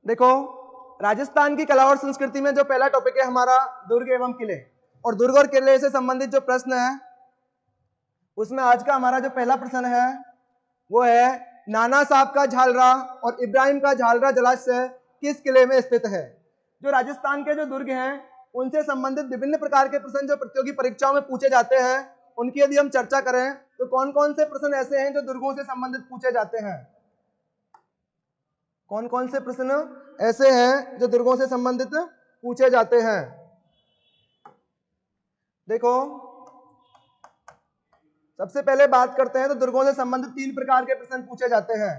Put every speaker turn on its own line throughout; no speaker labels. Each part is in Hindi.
देखो, राजस्थान की कला और संस्कृति में जो पहला टॉपिक है हमारा दुर्ग एवं किले, और दुर्ग और किले से संबंधित जो प्रश्न है उसमें आज का हमारा जो पहला प्रश्न है वो है नाना साहब का झालरा और इब्राहिम का झालरा जलाशय किस किले में स्थित है। जो राजस्थान के जो दुर्ग हैं उनसे संबंधित विभिन्न प्रकार के प्रश्न जो प्रतियोगी परीक्षाओं में पूछे जाते हैं उनकी यदि हम चर्चा करें तो कौन कौन से प्रश्न ऐसे हैं जो दुर्गों से संबंधित पूछे जाते हैं। कौन कौन से प्रश्न ऐसे हैं जो दुर्गों से संबंधित पूछे जाते हैं। देखो, सबसे पहले बात करते हैं तो दुर्गों से संबंधित 3 प्रकार के प्रश्न पूछे जाते हैं।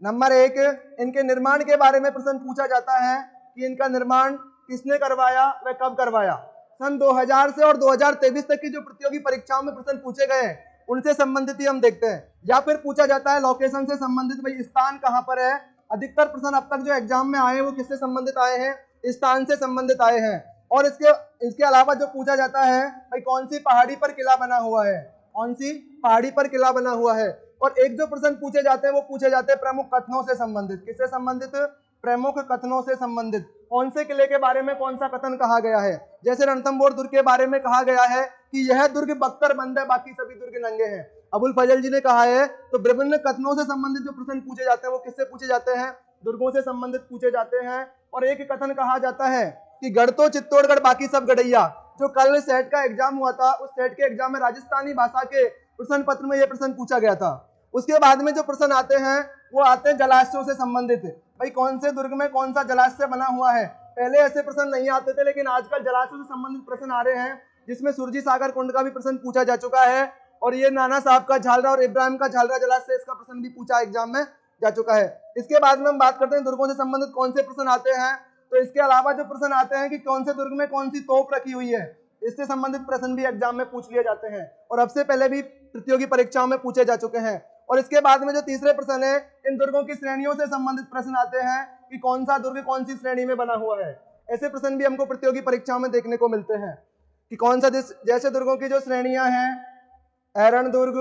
नंबर 1, इनके निर्माण के बारे में प्रश्न पूछा जाता है कि इनका निर्माण किसने करवाया व कब करवाया। सन 2000 से और 2023 तक की जो प्रतियोगी परीक्षाओं में प्रश्न पूछे गए उनसे संबंधित ही हम देखते हैं। या फिर पूछा जाता है लोकेशन से संबंधित, भाई स्थान कहां पर है। अधिकतर प्रश्न अब तक जो एग्जाम में आए हैं वो किससे संबंधित आए हैं, स्थान से संबंधित आए हैं। और इसके अलावा जो पूछा जाता है भाई कौन सी पहाड़ी पर किला बना हुआ है, कौन सी पहाड़ी पर किला बना हुआ है। और एक जो प्रश्न पूछे जाते हैं वो पूछे जाते हैं प्रमुख कथनों से संबंधित। किससे संबंधित, प्रमुख कथनों से संबंधित। कौन से किले के बारे में कौन सा कथन कहा गया है। जैसे रणथंभौर दुर्ग के बारे में कहा गया है कि यह दुर्ग बख्तर बंद है, बाकी सभी दुर्ग नंगे हैं। अबुल फजल जी ने कहा है। तो विभिन्न कथनों से संबंधित जो प्रश्न पूछे जाते हैं वो किससे पूछे जाते हैं, दुर्गों से संबंधित पूछे जाते हैं। और एक कथन कहा जाता है कि गढ़ तो चित्तौड़गढ़ बाकी सब गढ़ैया। जो कल सेट का एग्जाम हुआ था उस सेट के एग्जाम में राजस्थानी भाषा के प्रश्न पत्र में यह प्रश्न पूछा गया था। उसके बाद में जो प्रश्न आते हैं वो आते हैं जलाशयों से संबंधित। भाई कौन से दुर्ग में कौन सा जलाशय बना हुआ है। पहले ऐसे प्रश्न नहीं आते थे लेकिन आजकल जलाशयों से संबंधित प्रश्न आ रहे हैं, जिसमें सुरजी सागर कुंड का भी प्रश्न पूछा जा चुका है। और ये नाना साहब का झालरा और इब्राहिम का झालरा जलाशय इसका प्रश्न भी पूछा एग्जाम में जा चुका है। इसके बाद में हम बात करते हैं दुर्गों से संबंधित कौन से प्रश्न आते हैं। तो इसके अलावा जो प्रश्न आते हैं कि कौन से दुर्ग में कौन सी तोप रखी हुई है, इससे संबंधित प्रश्न भी एग्जाम में पूछ लिए जाते हैं और अब से पहले भी प्रतियोगी परीक्षाओं में पूछे जा चुके हैं। और इसके बाद में जो तीसरे प्रश्न है, इन दुर्गों की श्रेणियों से संबंधित प्रश्न आते हैं कि कौन सा दुर्ग कौन सी श्रेणी में बना हुआ है। ऐसे प्रश्न भी हमको प्रतियोगी परीक्षाओं में देखने को मिलते हैं कि कौन सा जैसे दुर्गों की जो श्रेणियां हैं, ऐरण दुर्ग,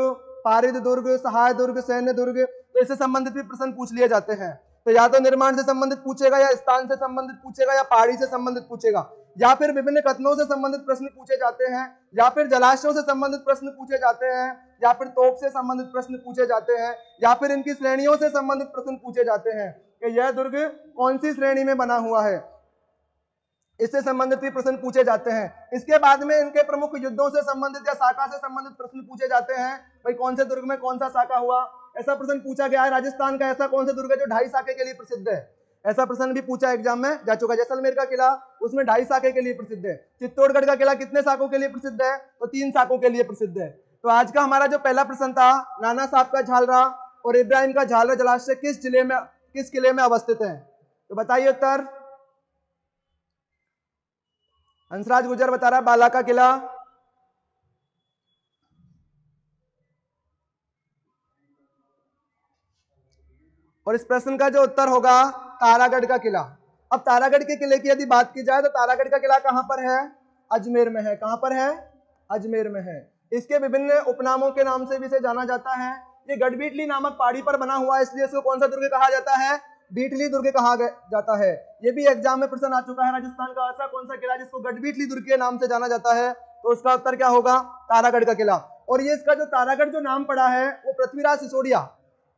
पारिद दुर्ग, सहाय दुर्ग, सैन्य दुर्ग, तो इससे संबंधित भी प्रश्न पूछ लिए जाते हैं। तो या तो निर्माण से संबंधित पूछेगा, या स्थान से संबंधित पूछेगा, या पहाड़ी से संबंधित पूछेगा, या फिर विभिन्न कथनों से संबंधित प्रश्न पूछे जाते हैं, या फिर जलाशयों से संबंधित प्रश्न पूछे जाते हैं, या फिर तोप से संबंधित प्रश्न पूछे जाते हैं, या फिर इनकी श्रेणियों से संबंधित प्रश्न पूछे जाते हैं कि यह दुर्ग कौन सी श्रेणी में बना हुआ है। इससे संबंधित भी प्रश्न पूछे जाते हैं। इसके बाद में इनके प्रमुख युद्धों से संबंधित या शाखा से संबंधित प्रश्न पूछे जाते हैं। भाई कौन से दुर्ग में कौन सा शाखा हुआ, ऐसा प्रश्न पूछा गया है। राजस्थान का ऐसा कौन सा दुर्ग है जो 2.5 शाखे के लिए प्रसिद्ध है, ऐसा प्रश्न भी पूछा एग्जाम में जा चुका है। जैसलमेर का किला उसमें 2.5 शाखे के लिए प्रसिद्ध है। चित्तौड़गढ़ का किला कितने शाखों के लिए प्रसिद्ध है, तो 3 शाखों के लिए प्रसिद्ध है। तो आज का हमारा जो पहला प्रश्न था, नाना साहब का झालरा और इब्राहिम का झालरा जलाशय किस किले में अवस्थित है, तो बताइए उत्तर। हंसराज गुजर बता रहा है बाला का किला। और इस प्रश्न का जो उत्तर होगा तारागढ़ का किला। अब तारागढ़ के किले की यदि बात की जाए तो तारागढ़ का किला कहां पर है, अजमेर में है। कहां पर है, अजमेर में है। इसके विभिन्न उपनामों के नाम से भी इसे जाना जाता है। ये गढ़बीटली नामक पहाड़ी पर बना हुआ है, इसलिए इसको कौन सा दुर्ग कहा जाता है, बीटली दुर्ग कहा जाता है। ये भी एग्जाम में प्रश्न आ चुका है। राजस्थान का ऐसा कौन सा किला जिसको गढ़बीटली दुर्ग के नाम से जाना जाता है, तो उसका उत्तर क्या होगा, तारागढ़ का किला। और ये इसका जो तारागढ़ जो नाम पड़ा है वो पृथ्वीराज सिसोदिया,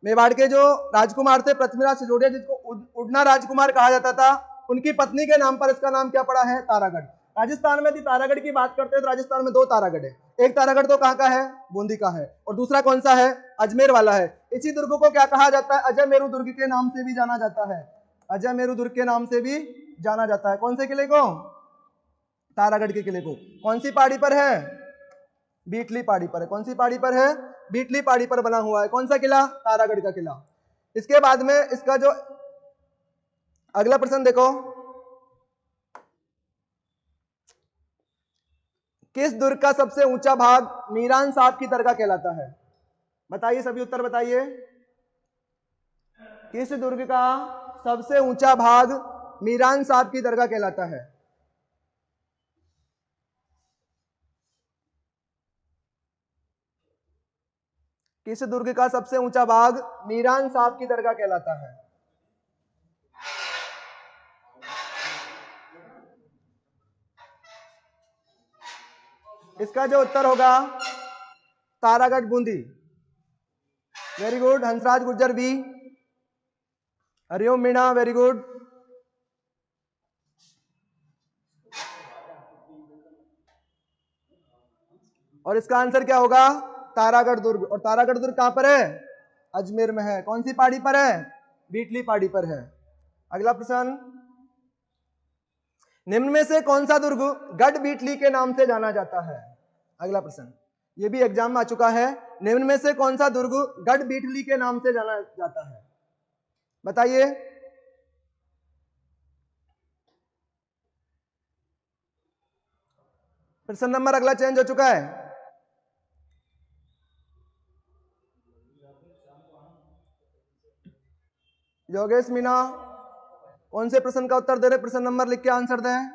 मेवाड़ के जो राजकुमार थे पृथ्वीराज सिसोदिया, जिसको उड़ना राजकुमार कहा जाता था, उनकी पत्नी के नाम पर इसका नाम क्या पड़ा है, तारागढ़। राजस्थान में यदि तारागढ़ की बात करते हैं तो राजस्थान में 2 तारागढ़ है। एक तारागढ़ तो कहाँ का है, बूंदी का है, और दूसरा कौन सा है, अजमेर वाला है। इसी दुर्ग को क्या कहा जाता है, अजय मेरू दुर्ग के नाम से भी जाना जाता है। अजय मेरू दुर्ग के नाम से भी जाना जाता है। कौन से किले को, तारागढ़ के किले को। कौन सी पहाड़ी पर है, बीटली पहाड़ी पर है। कौन सी पहाड़ी पर है, बीटली पहाड़ी पर बना हुआ है। कौन सा किला, तारागढ़ का किला। इसके बाद में इसका जो अगला प्रश्न देखो, किस दुर्ग का सबसे ऊंचा भाग मीरान साहब की दरगाह कहलाता है, बताइए सभी उत्तर बताइए। किस दुर्ग का सबसे ऊंचा भाग मीरान साहब की दरगाह कहलाता है। किस दुर्ग का सबसे ऊंचा भाग मीरान साहब की दरगाह कहलाता है। इसका जो उत्तर होगा Taragarh Bundi. Very good. Hansraj Gurjar B. Hariom Meena very good. और इसका आंसर क्या होगा? तारागढ़ दुर्ग। और तारागढ़ दुर्ग कहां पर है? अजमेर में है। कौन सी पहाड़ी पर है? बीटली पहाड़ी पर है। अगला प्रश्न, निम्न में से कौन सा दुर्ग गढ़ बीटली के नाम से जाना जाता है? अगला प्रश्न, यह भी एग्जाम में आ चुका है। निम्न में से कौन सा दुर्ग गढ़ बीटली के नाम से जाना जाता है? बताइए। प्रश्न नंबर अगला चेंज हो चुका है। योगेश मीना कौन से प्रश्न का उत्तर दे रहे? प्रश्न नंबर लिख के आंसर दें।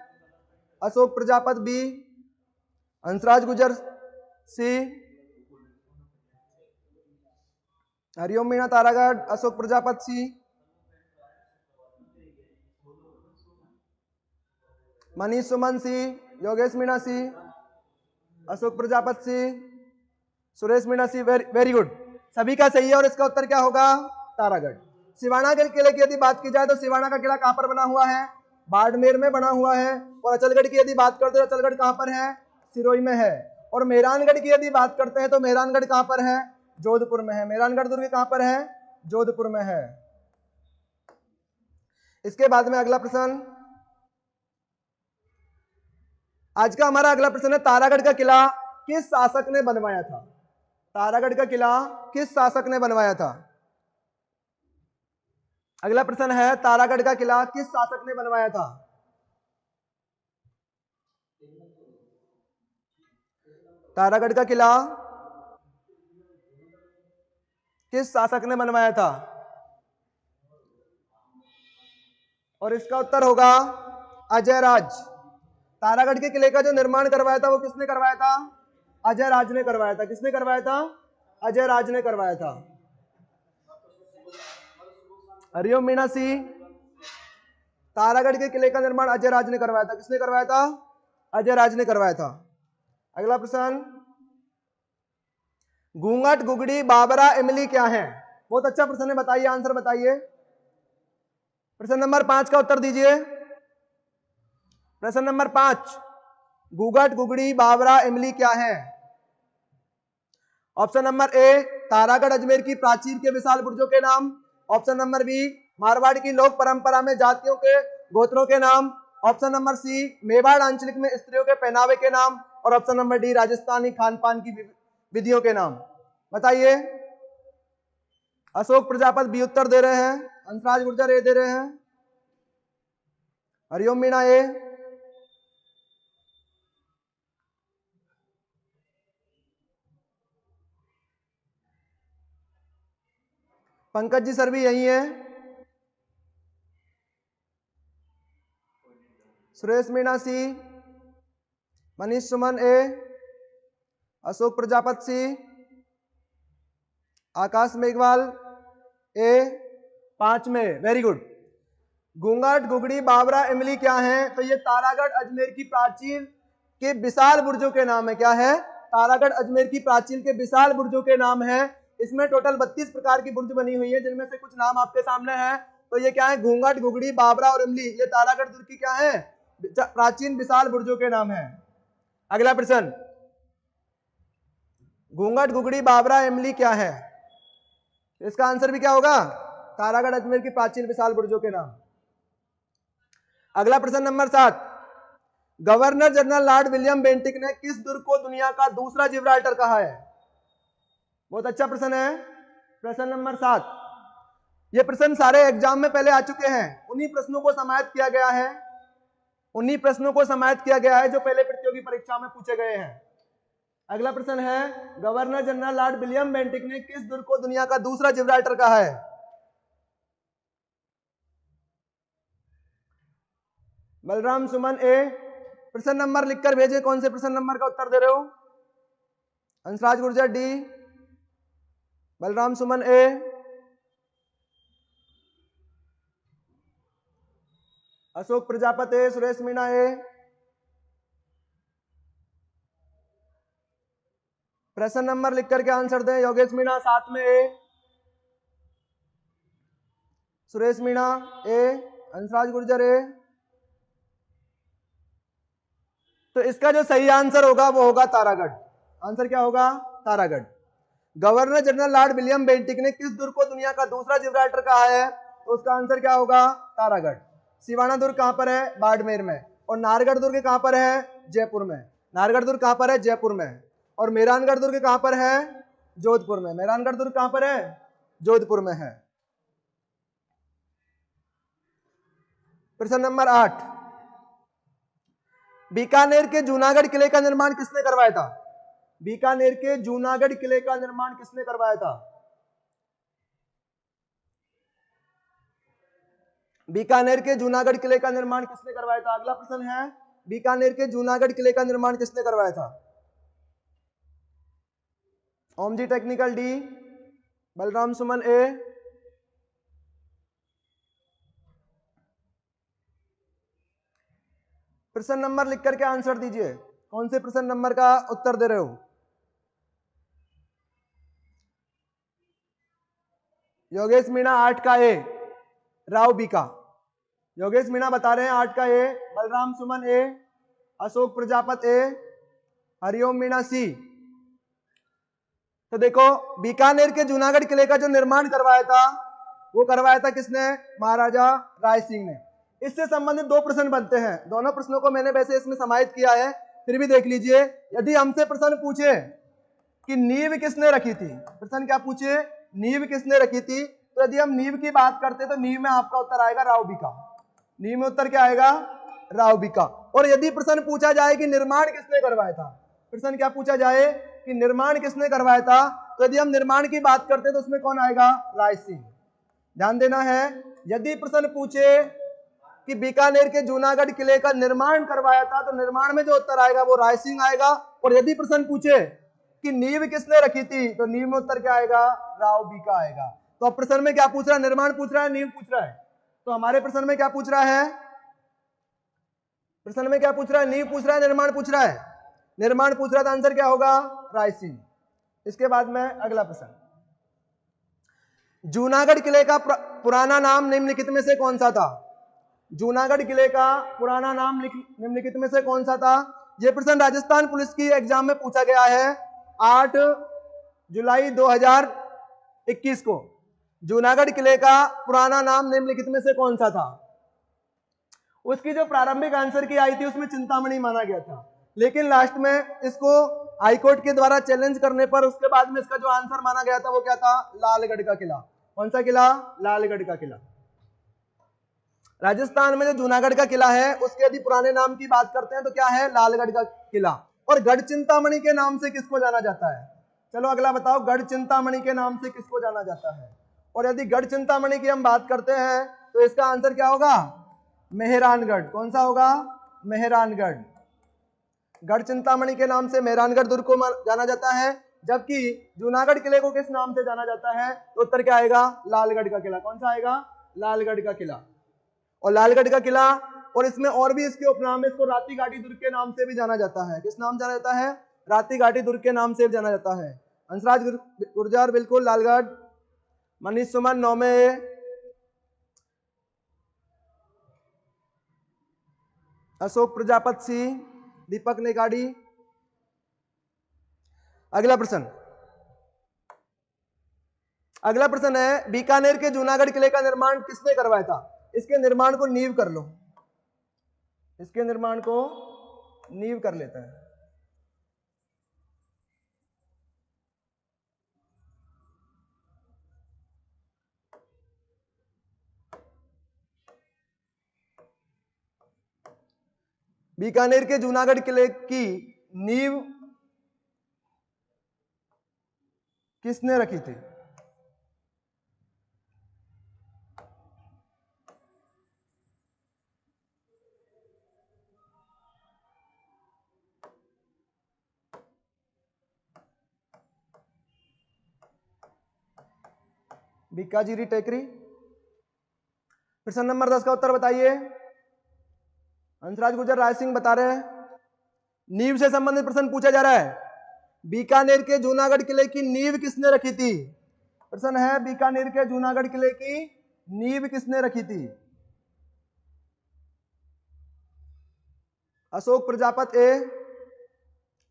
Ashok Prajapat B. Hansraj Gujar C. Hariom Meena Taragarh. Ashok Prajapat C. Manish Suman C. Yogesh Meena C. Ashok Prajapat C. Suresh Meena C. Very good. सभी का सही है और इसका उत्तर क्या होगा? तारागढ़। सिवाना के किले की यदि बात की जाए तो सिवाना का किला कहां पर बना हुआ है? बाड़मेर में बना हुआ है। और अचलगढ़ की यदि बात करते हैं तो अचलगढ़ कहां पर है? सिरोही में है। और मेहरानगढ़ की यदि बात करते हैं तो मेहरानगढ़ कहां पर है? जोधपुर में है। मेहरानगढ़ दुर्ग कहां पर है? जोधपुर में है। इसके बाद में अगला प्रश्न, आज का हमारा अगला प्रश्न है, तारागढ़ का किला किस शासक ने बनवाया था? तारागढ़ का किला किस शासक ने बनवाया था? अगला प्रश्न है, तारागढ़ का किला किस शासक ने बनवाया था? तारागढ़ का किला किस शासक ने बनवाया था? और इसका उत्तर होगा अजयराज। तारागढ़ के किले का जो निर्माण करवाया था वो किसने करवाया था? अजयराज ने करवाया था। किसने करवाया था? अजयराज ने करवाया था। हरिओम मीणा सी। तारागढ़ के किले का निर्माण अजयराज ने करवाया था। किसने करवाया था? अजयराज ने करवाया था। अगला प्रश्न, घूंघट गुगड़ी बाबरा इमली क्या है? बहुत अच्छा प्रश्न है, बताइए, आंसर बताइए। प्रश्न नंबर 5 का उत्तर दीजिए। प्रश्न नंबर 5, घूंघट गुगड़ी बाबरा इमली क्या है? ऑप्शन नंबर ए, तारागढ़ अजमेर की प्राचीर के विशाल बुर्जों के नाम। ऑप्शन नंबर बी, मारवाड़ की लोक परंपरा में जातियों के गोत्रों के नाम। ऑप्शन नंबर सी, मेवाड़ आंचलिक में स्त्रियों के पहनावे के नाम। और option number D, Rajasthani Khan पान की विधियों के नाम। बताइए। अशोक प्रजापत बी उत्तर दे रहे हैं। हंसराज गुर्जर ए दे रहे हैं। हरिओम मीणा ए। पंकज जी सर भी यही है। सुरेश मीणा सी। मनीष सुमन ए। अशोक प्रजापत सी। आकाश मेघवाल ए। 5 में। Very good. घूंघट गुगड़ी बाबरा इमली क्या है? तो ये तारागढ़ अजमेर की प्राचीर के विशाल बुर्जों के नाम है। क्या है? तारागढ़ अजमेर की प्राचीर के विशाल बुर्जों के नाम है। इसमें टोटल 32 प्रकार की बुर्ज बनी हुई है, जिनमें से कुछ नाम आपके सामने है। तो ये क्या है? घूंघट गुगड़ी बाबरा और इमली, ये तारागढ़ दुर्ग की क्या है? प्राचीन विशाल बुर्जों के नाम है। अगला प्रश्न, घूंघट गुगड़ी बाबरा इमली क्या है? इसका आंसर भी क्या होगा? तारागढ़ अजमेर की प्राचीन विशाल बुर्जों के नाम। अगला प्रश्न number 7, governor general Lord William Bentinck ने किस दुर्ग को दुनिया का दूसरा जिब्राल्टर कहा है? बहुत अच्छा प्रश्न है। प्रश्न नंबर 7, ये प्रश्न सारे एग्जाम में पहले आ चुके हैं। उन्हीं प्रश्नों को समाहित किया गया है। उन्हीं प्रश्नों को समाहित किया गया है जो पहले प्रतियोगी परीक्षा में पूछे गए हैं। अगला प्रश्न है, governor general Lord William Bentinck ने किस दुर्ग को दुनिया का दूसरा जिब्राल्टर कहा है? बलराम सुमन ए। प्रश्न नंबर लिखकर भेजे, कौन से प्रश्न नंबर का उत्तर दे रहे हो? हंसराज गुर्जर डी। बलराम सुमन ए। अशोक प्रजापत ए। सुरेश मीणा ए। प्रश्न नंबर लिख करके आंसर दें। योगेश मीणा 7 में ए, सुरेश मीणा ए, हंसराज गुर्जर ए। तो इसका जो सही आंसर होगा वो होगा तारागढ़। आंसर क्या होगा? Taragarh. Governor general Lord William Bentinck ने किस दुर्ग को दुनिया का दूसरा जिब्राल्टर कहा है? तो उसका आंसर क्या होगा? तारागढ़। सिवाना दुर्ग कहां पर है? बाड़मेर में। और नाहरगढ़ दुर्ग कहां पर है? जयपुर में। नाहरगढ़ दुर्ग कहां पर है? जयपुर में। और मेहरानगढ़ दुर्ग कहां पर है? जोधपुर में। मेहरानगढ़ दुर्ग कहां पर है? जोधपुर में है। प्रश्न नंबर 8, बीकानेर के जूनागढ़ किले का निर्माण किसने करवाया था? बीकानेर के जूनागढ़ किले का निर्माण किसने करवाया था? बीकानेर के जूनागढ़ किले का निर्माण किसने करवाया था? अगला प्रश्न है, बीकानेर के जूनागढ़ किले का निर्माण किसने करवाया था? ओम जी टेक्निकल डी, बलराम सुमन ए। प्रश्न नंबर लिख करके आंसर दीजिए। कौन से प्रश्न नंबर का उत्तर दे रहे हो? योगेश मीणा 8 का ए, राव बी का। योगेश मीणा बता रहे हैं 8 का ए, बलराम सुमन ए, अशोक प्रजापत ए, हरिओम मीणा सी। तो देखो, बीकानेर के जूनागढ़ किले का जो निर्माण करवाया था वो करवाया था किसने? महाराजा राय सिंह ने। इससे संबंधित दो प्रश्न बनते हैं। दोनों प्रश्नों को मैंने वैसे इसमें समाहित किया है, फिर भी देख लीजिए। यदि हमसे प्रश्न पूछे कि नींव किसने रखी थी, प्रश्न क्या पूछे? नींव किसने रखी थी, तो यदि हम नींव की बात करते तो नींव में आपका उत्तर आएगा राव बी का। नींव में उत्तर क्या आएगा? राव बी का। और यदि प्रश्न पूछा जाए कि निर्माण किसने करवाया था, प्रश्न क्या पूछा जाए कि निर्माण किसने करवाया था, तो यदि हम निर्माण की बात करते तो उसमें कौन आएगा? राय सिंह। ध्यान देना है, यदि प्रश्न पूछे कि बीकानेर के जूनागढ़ किले का निर्माण करवाया था तो निर्माण में जो उत्तर आएगा वो राय सिंह आएगा। और यदि प्रश्न पूछे कि नींव किसने रखी थी तो नींव में उत्तर क्या आएगा? राव बी का आएगा। तो अब प्रश्न में क्या पूछ रहा है? निर्माण पूछ रहा है, नींव पूछ रहा है? तो हमारे प्रश्न में क्या पूछ रहा है? प्रश्न में क्या पूछ रहा है? नींव पूछ रहा है, निर्माण पूछ रहा है? निर्माण पूछ रहा था, आंसर क्या होगा? राय सिंह। इसके बाद में अगला प्रश्न, जूनागढ़ किले का पुराना नाम निम्नलिखित में से कौन सा था? जूनागढ़ किले का पुराना नाम निम्नलिखित में से कौन सा था? यह प्रश्न राजस्थान पुलिस की एग्जाम में पूछा गया है 8 जुलाई 2021 को। जूनागढ़ किले का पुराना नाम निम्नलिखित में से कौन सा था? उसकी जो प्रारंभिक आंसर की आई थी उसमें चिंतामणि माना गया था, लेकिन लास्ट में इसको हाईकोर्ट के द्वारा चैलेंज करने पर उसके बाद में इसका जो आंसर माना गया था वो क्या था? लालगढ़ का किला। कौन सा किला? लालगढ़ का किला। राजस्थान में जो जूनागढ़ का किला है उसके यदि पुराने नाम की बात करते हैं तो क्या है? लालगढ़ का किला। और गढ़ चिंतामणि के नाम से किसको जाना जाता है? चलो अगला बताओ, गढ़ चिंतामणि के नाम से किसको जाना जाता है? और यदि गढ़ चिंतामणि की हम बात करते हैं तो इसका आंसर क्या होगा? मेहरानगढ़। कौन सा होगा? मेहरानगढ़। गढ़ चिंतामणि के नाम से मेहरानगढ़ दुर्ग को जाना जाता है, जबकि जूनागढ़ किले को किस नाम से जाना जाता है? तो उत्तर क्या आएगा? लालगढ़ का किला। कौन सा आएगा? लालगढ़ का किला। और लालगढ़ का किला, और इसमें और भी इसके उपनाम है, इसको राती घाटी दुर्ग के नाम से भी जाना जाता है। किस नाम जाना जाता है? राती घाटी दुर्ग के नाम से भी जाना जाता है। हंसराज गुर्जर बिल्कुल लालगढ़। मनीष सुमन 9 में, अशोक प्रजापत सी, दीपक नेगाड़ी। अगला प्रश्न, अगला प्रश्न है, बीकानेर के जूनागढ़ किले का निर्माण किसने करवाया था? इसके निर्माण को नींव कर लो, इसके निर्माण को नींव कर लेते हैं। बीकानेर के जूनागढ़ किले की नींव किसने रखी थी? बीकाजीरी टेकरी। प्रश्न नंबर 10 का उत्तर बताइए। हंसराज गुर्जर, राय सिंह बता रहे हैं नींव से संबंधित प्रश्न पूछा जा रहा है। बीकानेर के जूनागढ़ किले की नींव किसने रखी थी? प्रश्न है, बीकानेर के जूनागढ़ किले की नींव किसने रखी थी? अशोक प्रजापति ए,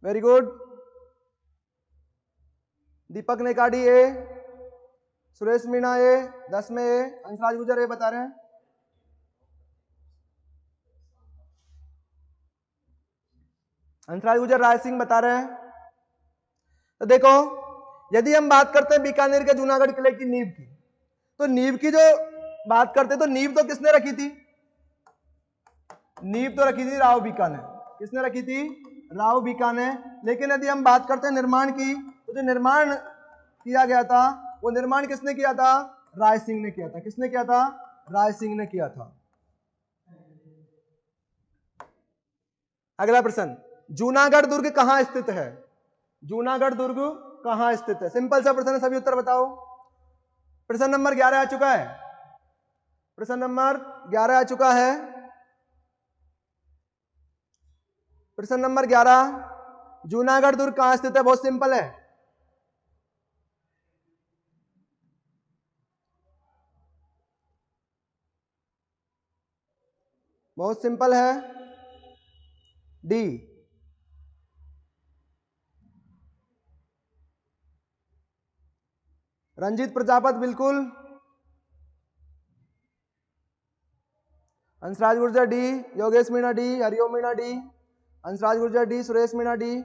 वेरी गुड। दीपक नेकाडी ए, सुरेश मीणा ए, 10 में ए, अंशराज गुर्जर ए बता रहे हैं। अंशराज गुर्जर राय सिंह बता रहे हैं। तो देखो, यदि हम बात करते हैं बीकानेर के जूनागढ़ किले की नींव की, तो नींव की जो बात करते हैं तो नींव तो किसने रखी थी? नींव तो रखी थी राव बीका ने। किसने रखी थी? राव बीका ने। लेकिन यदि हम बात करते हैं निर्माण की, तो जो निर्माण किया गया था वो निर्माण किसने किया था? राय सिंह ने किया था। किसने किया था? राय सिंह ने किया था। अगला प्रश्न, जूनागढ़ दुर्ग कहां स्थित है? जूनागढ़ दुर्ग कहां स्थित है? सिंपल सा प्रश्न है, सभी उत्तर बताओ। प्रश्न नंबर 11 आ चुका है। प्रश्न नंबर 11 आ चुका है। प्रश्न नंबर 11, जूनागढ़ दुर्ग कहां स्थित है? बहुत सिंपल है। बहुत सिंपल है, डी। रंजीत प्रजापति बिल्कुल। Anshraj Gurjar D, Yogesh Meena D, Hariom Meena D, Anshraj Gurjar D, Suresh Meena D,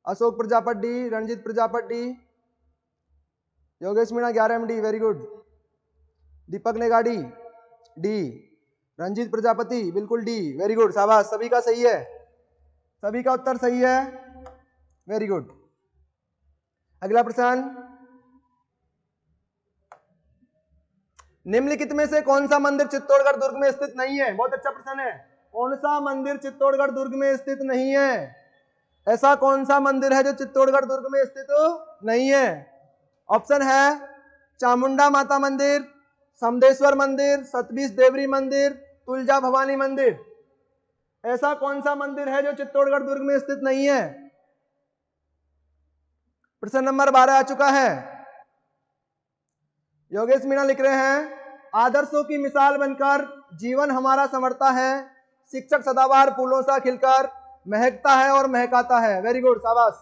Ashok Prajapati D, Ranjit Prajapati D, Yogesh Meena 11 में डी, वेरी गुड। दीपक नेगाड़ी डी, रंजीत प्रजापति बिल्कुल डी, वेरी गुड, शाबाश, सभी का सही है, सभी का उत्तर सही है, वेरी गुड। अगला प्रश्न, निम्नलिखित में से कौन सा मंदिर चित्तौड़गढ़ दुर्ग में स्थित नहीं है? बहुत अच्छा प्रश्न है। कौन सा मंदिर चित्तौड़गढ़ दुर्ग में स्थित नहीं है? ऐसा कौन सा मंदिर है जो चित्तौड़गढ़ दुर्ग में स्थित नहीं है? ऑप्शन है चामुंडा माता मंदिर, समदेश्वर मंदिर, सतबीस देवरी मंदिर, तुलजा भवानी मंदिर। ऐसा कौन सा मंदिर है जो चित्तौड़गढ़ दुर्ग में स्थित नहीं है? प्रश्न नंबर 12 आ चुका है। योगेश मीणा लिख रहे हैं, आदर्शों की मिसाल बनकर जीवन हमारा संवरता है, शिक्षक सदाबहार फूलों सा खिलकर महकता है और महकाता है। वेरी गुड, शाबाश।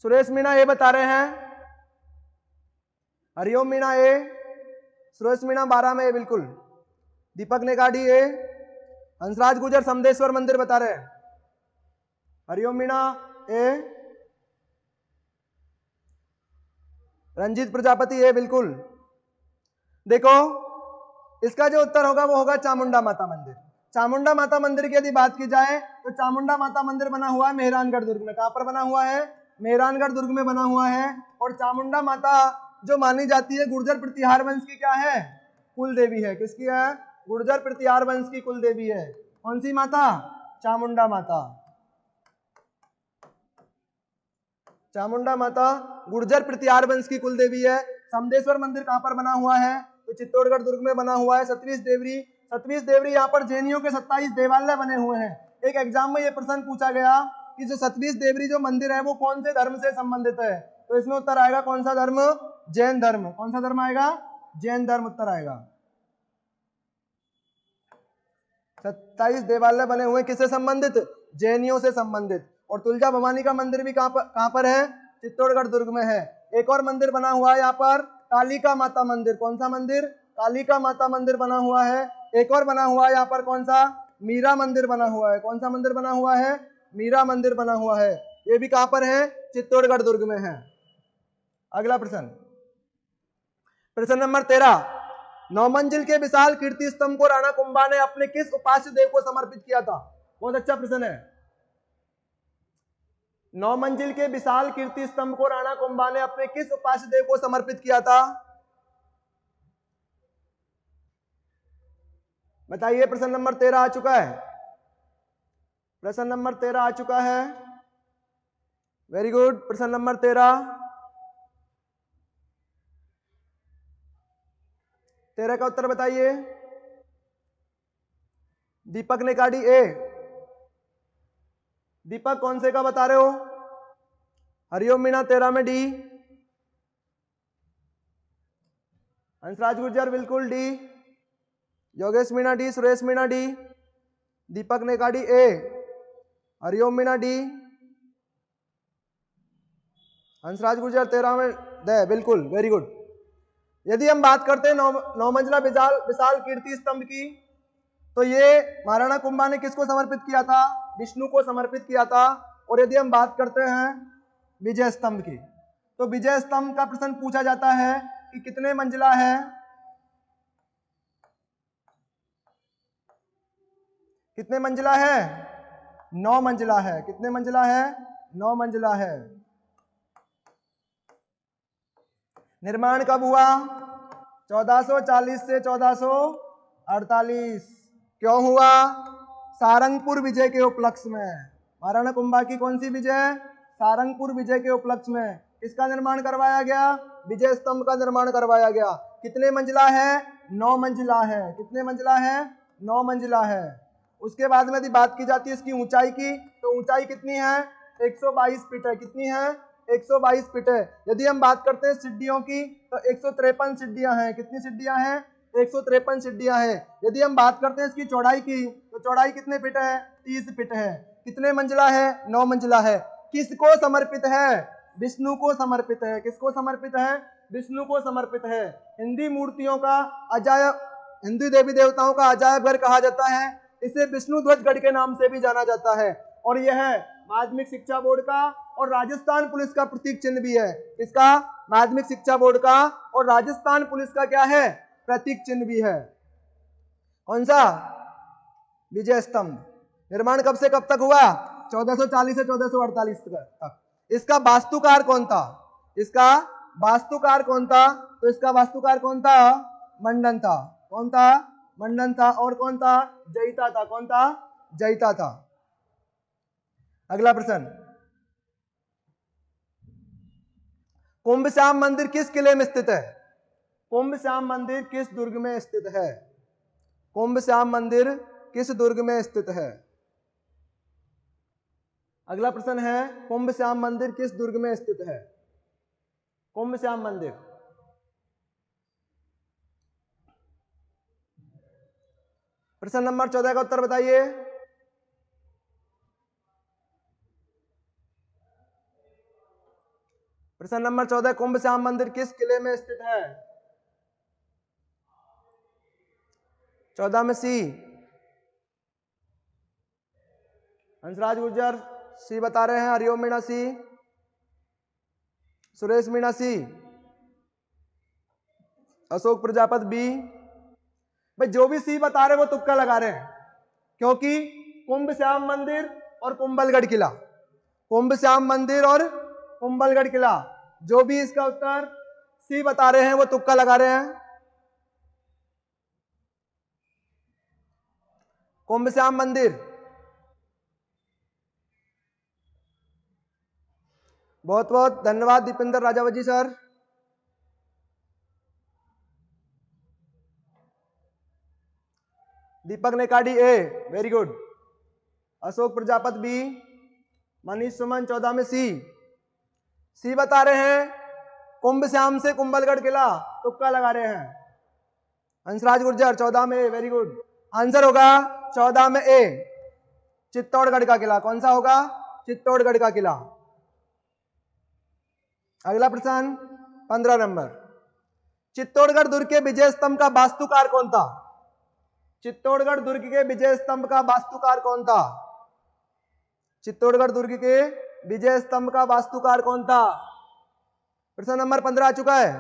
सुरेश मीणा ए बता रहे हैं, हरिओम मीणा ए, सुरेश मीणा 12 में ए बिल्कुल, दीपक नेगाड़ी ए, हंसराज गुर्जर समदेश्वर मंदिर बता रहे हैं, हरिओम मीणा ए, रंजीत प्रजापति ए बिल्कुल। देखो, इसका जो उत्तर होगा वो होगा चामुंडा माता मंदिर। चामुंडा माता मंदिर की यदि बात की जाए तो चामुंडा माता मंदिर बना हुआ है मेहरानगढ़ दुर्ग में। कहां पर बना हुआ है? मेहरानगढ़ दुर्ग में बना हुआ है। और चामुंडा माता जो मानी जाती है गुर्जर प्रतिहार वंश की क्या है? कुल देवी है। किसकी है? गुर्जर प्रतिहार वंश की कुल देवी है। कौन सी माता? चामुंडा माता। चामुंडा माता गुर्जर प्रतिहार वंश की कुल देवी है। समदेश्वर मंदिर कहां पर बना हुआ है? तो चित्तौड़गढ़ दुर्ग में बना हुआ है। सतबीस देवरी यहाँ पर जैनियों के 27 देवालय बने हुए हैं। एक एग्जाम में यह प्रश्न पूछा गया कि जो सतबीस देवरी जो मंदिर है वो कौन से धर्म से संबंधित है? तो इसमें उत्तर आएगा कौन सा धर्म? जैन धर्म। कौन सा धर्म आएगा? जैन धर्म उत्तर आएगा। 27 देवालय बने हुए किससे संबंधित? जैनियों से संबंधित। और तुलजा भवानी का मंदिर भी कहां पर है? चित्तौड़गढ़ दुर्ग में है। एक और मंदिर बना हुआ है यहाँ पर, कालिका माता मंदिर। कौन सा मंदिर? कालिका माता मंदिर बना हुआ है। एक और बना हुआ है यहाँ पर, कौन सा? मीरा मंदिर बना हुआ है। कौन सा मंदिर बना हुआ है? मीरा मंदिर बना हुआ है। ये भी कहां पर है? चित्तौड़गढ़ दुर्ग में है। अगला प्रश्न, प्रश्न नंबर 13, 9 मंजिल के विशाल कीर्ति स्तंभ को राणा कुंभा ने अपने किस उपास्य देव को समर्पित किया था? बहुत अच्छा प्रश्न है। 9 मंजिल के विशाल कीर्ति स्तंभ को राणा कुंभा ने अपने किस उपास्य देव को समर्पित किया था? बताइए। प्रश्न नंबर 13 आ चुका है। प्रश्न नंबर 13 आ चुका है, वेरी गुड। प्रश्न नंबर 13 का उत्तर बताइए। दीपक ने काटी ए। दीपक कौन से का बता रहे हो? हरिओम मीणा 13 में डी। हंसराज गुर्जर बिल्कुल D. Yogesh Meena D, Suresh Meena D. Deepak ने काटी ए। हरिओम मीणा डी। हंसराज गुर्जर 13 में दे, बिल्कुल, वेरी गुड। यदि हम बात करते हैं नौ मंजिला विशाल कीर्ति स्तंभ की, तो ये महाराणा कुंभा ने किसको समर्पित किया था? विष्णु को समर्पित किया था। और यदि हम बात करते हैं विजय स्तंभ की, तो विजय स्तंभ का प्रश्न पूछा जाता है कि कितने मंजिला है? कितने मंजिला है? 9 मंजिला है। कितने मंजिला है? 9 मंजिला है। निर्माण कब हुआ? 1440 से 1448। क्यों हुआ? सारंगपुर विजय के उपलक्ष्य में। महाराणा कुंभा की कौन सी विजय? सारंगपुर विजय के उपलक्ष्य में। इसका निर्माण करवाया गया? विजय स्तंभ का निर्माण करवाया गया। कितने मंजिला है? 9 मंजिला है। कितने मंजिला है? 9 मंजिला है। उसके बाद में यदि बात की जाती है इसकी ऊंचाई की, तो ऊंचाई कितनी है? 122 फीट है। कितनी है? 122 फीट है। यदि हम बात करते हैं सीढ़ियों की, तो 153 सीढ़ियां हैं। कितनी सीढ़ियां हैं? 153 सीढ़ियां हैं। यदि हम बात करते हैं इसकी चौड़ाई की, तो चौड़ाई कितने फीट है? 30 फीट है। कितने मंजिला है? 9 मंजिला है। किसको समर्पित है? विष्णु को समर्पित है। किसको समर्पित है? विष्णु को समर्पित है। हिंदी मूर्तियों का अजायब, हिंदू देवी देवताओं का अजायब घर कहा जाता है। इसे विष्णु ध्वज गढ़ के नाम से भी जाना जाता है। और यह माध्यमिक शिक्षा बोर्ड का और राजस्थान पुलिस का प्रतीक चिन्ह भी है। इसका माध्यमिक शिक्षा बोर्ड का और राजस्थान पुलिस का क्या है? प्रतीक चिन्ह भी है। कौन सा? विजय स्तंभ। निर्माण कब से कब तक हुआ? 1440 से 1448 तक। इसका वास्तुकार कौन था? इसका वास्तुकार कौन था? तो इसका वास्तुकार कौन था? मंडन था। कौन था? मंडन था। और कौन था? जयिता था। कौन था? जयिता था। अगला प्रश्न, कुंभ श्याम मंदिर किस किले में स्थित है? कुंभ श्याम मंदिर किस दुर्ग में स्थित है? कुंभ श्याम मंदिर किस दुर्ग में स्थित है? अगला प्रश्न है, कुंभ श्याम मंदिर किस दुर्ग में स्थित है? कुंभ श्याम मंदिर। प्रश्न नंबर 14 का उत्तर बताइए। प्रश्न नंबर 14, कुंभ श्याम मंदिर किस किले में स्थित है? 14 में सी। हंसराज गुर्जर सी बता रहे हैं। हरिओम मीणा सी। सुरेश मीणा सी। अशोक प्रजापत बी। भाई जो भी सी बता रहे हैं वो तुक्का लगा रहे हैं, क्योंकि कुंभ श्याम मंदिर और कुंभलगढ़ किला, कुंभ श्याम मंदिर और कुंभलगढ़ किला, जो भी इसका उत्तर सी बता रहे हैं वो तुक्का लगा रहे हैं। कुंभ श्याम मंदिर। बहुत बहुत धन्यवाद दीपेंद्र राजावत सर। दीपक ने काटी A, very good. Ashok Prajapat B. Manish Suman 14 में सी। सी बता रहे हैं कुंभ श्याम से कुंभलगढ़ किला, तुक्का लगा रहे हैं। हंसराज गुर्जर 14 में ए, वेरी गुड। आंसर होगा 14 में ए, चित्तौड़गढ़ का किला। कौन सा होगा? चित्तौड़गढ़ का किला। अगला प्रश्न 15 नंबर, चित्तौड़गढ़ दुर्ग के विजय स्तंभ का वास्तुकार कौन था? चित्तौड़गढ़ दुर्ग के विजय स्तंभ का वास्तुकार कौन था? चित्तौड़गढ़ दुर्ग के विजय स्तंभ का वास्तुकार कौन था? प्रश्न नंबर 15 आ चुका है।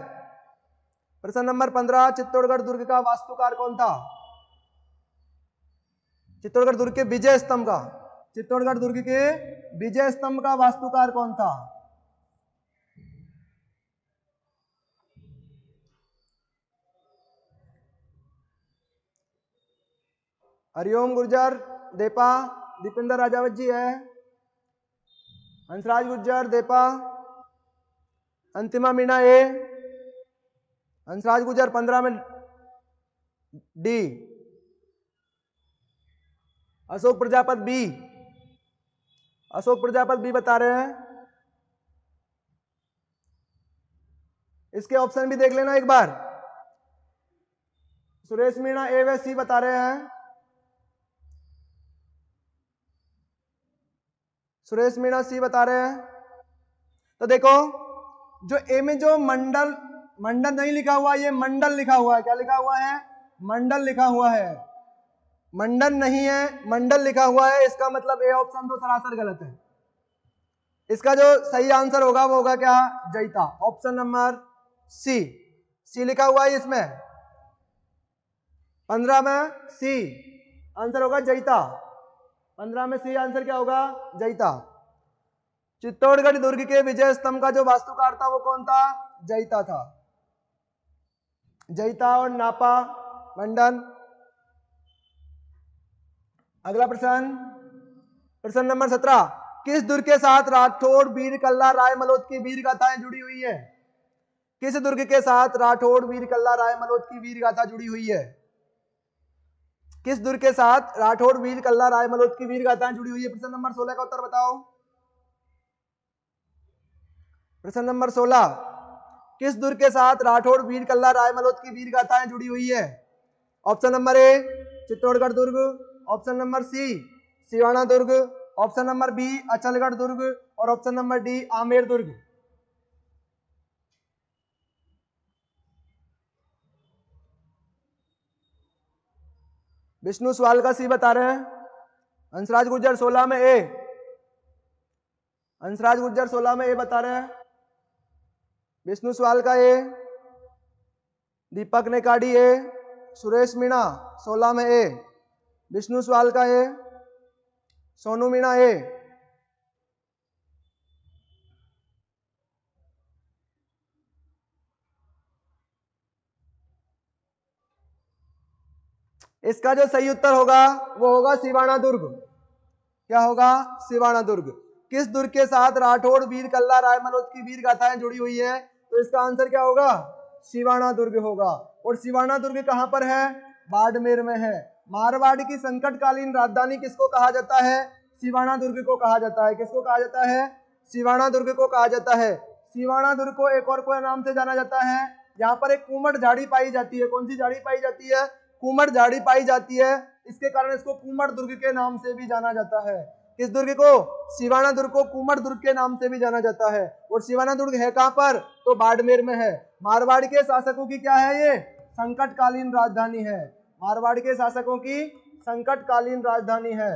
प्रश्न नंबर 15, चित्तौड़गढ़ दुर्ग का वास्तुकार कौन था? चित्तौड़गढ़ दुर्ग के विजय स्तंभ का, चित्तौड़गढ़ दुर्ग के विजय स्तंभ का वास्तुकार कौन था? हरिओम गुर्जर देपा, दीपेंद्र राजावत जी है। हंसराज गुर्जर देपा, अंतिमा मीणा ए। हंसराज गुर्जर 15 में D. Ashok Prajapat B, Ashok Prajapat B बता रहे हैं। इसके ऑप्शन भी देख लेना एक बार। सुरेश मीणा ए व सी बता रहे हैं। सुरेश मीणा सी बता रहे हैं। तो देखो जो ए में जो मंडल, मंडल नहीं लिखा हुआ, ये मंडल लिखा हुआ है। क्या लिखा हुआ है? मंडल लिखा हुआ है। मंडल नहीं है, मंडल लिखा हुआ है। इसका मतलब ए ऑप्शन तो सरासर गलत है। इसका जो सही आंसर होगा वो होगा क्या? जैता। ऑप्शन नंबर सी, सी लिखा हुआ है इसमें 15 में सी आंसर होगा जैता। 15 में सी आंसर क्या होगा? जैता। चित्तौड़गढ़ दुर्ग के विजय स्तंभ का जो वास्तुकार था वो कौन था? जैता था। जैता और नापा मंडन। अगला प्रश्न, प्रश्न नंबर 17। किस दुर्ग के साथ राठौड़ वीर कल्ला राय मलोद की वीर गाथाएं जुड़ी हुई है? किस दुर्ग के साथ राठौड़ वीर कल्ला राय मलोद की वीर गाथा जुड़ी हुई है? किस दुर्ग के साथ राठौड़ वीर कल्ला राय मलोद की वीर गाथाएं जुड़ी हुई है? प्रश्न नंबर 16 का उत्तर बताओ। प्रश्न नंबर 16। किस दुर्ग के साथ राठौड़ वीर कल्ला राय मलोद की वीर गाथाएं जुड़ी हुई है? ऑप्शन नंबर ए चित्तौड़गढ़ दुर्ग, ऑप्शन नंबर सी सिवाना दुर्ग, ऑप्शन नंबर बी अचलगढ़ दुर्ग और ऑप्शन नंबर डी आमेर दुर्ग। विष्णु सवाल का सी बता रहे हैं। हंसराज गुर्जर 16 में ए, हंसराज गुर्जर 16 में ए बता रहे हैं। विष्णु सवाल का ए, दीपक नेकाडी ए, सुरेश मीणा 16 में ए, विष्णु सवाल का ए, सोनू मीणा ए। इसका जो सही उत्तर होगा वो होगा सिवाना दुर्ग। क्या होगा? सिवाना दुर्ग। किस दुर्ग के साथ राठौड़ वीर कल्ला राय मलोद की वीर गाथाएं जुड़ी हुई है? तो इसका आंसर क्या होगा? सिवाना दुर्ग होगा। और सिवाना दुर्ग कहां पर है? बाड़मेर में है। मारवाड़ की संकटकालीन राजधानी किसको कहा जाता है? सिवाना दुर्ग को कहा जाता है। किसको कहा जाता है? सिवाना दुर्ग को कहा जाता है। सिवाना दुर्ग को एक और कोई नाम से जाना जाता है। यहाँ पर एक कुमट झाड़ी पाई जाती है। कौन सी झाड़ी पाई जाती है? कुमट झाड़ी पाई जाती है। इसके कारण इसको कुमट दुर्ग के नाम से भी जाना जाता है। किस दुर्ग को? सिवाना दुर्ग को कुमट दुर्ग के नाम से भी जाना जाता है। और सिवाना दुर्ग है कहां पर? तो बाड़मेर में है। मारवाड़ के शासकों की क्या है? ये संकटकालीन राजधानी है। मारवाड़ के शासकों की संकटकालीन राजधानी है।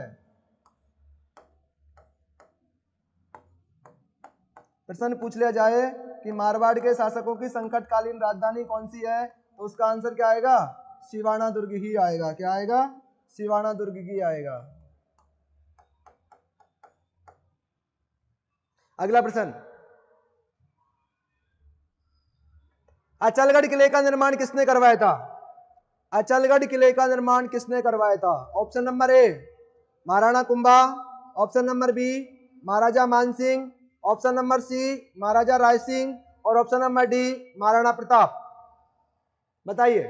प्रश्न पूछ लिया जाए कि मारवाड़ के शासकों की संकटकालीन राजधानी कौन सी है, तो उसका आंसर क्या आएगा? सिवाना दुर्ग ही आएगा। क्या आएगा? सिवाना दुर्ग ही आएगा। अगला प्रश्न, अचलगढ़ किले का निर्माण किसने करवाया था? अचलगढ़ किले का निर्माण किसने करवाया था? Option number A Maharana Kumbha, option number B Maharaja Mansingh, option number C Maharaja Rai Singh और option number D Maharana Pratap. बताइए।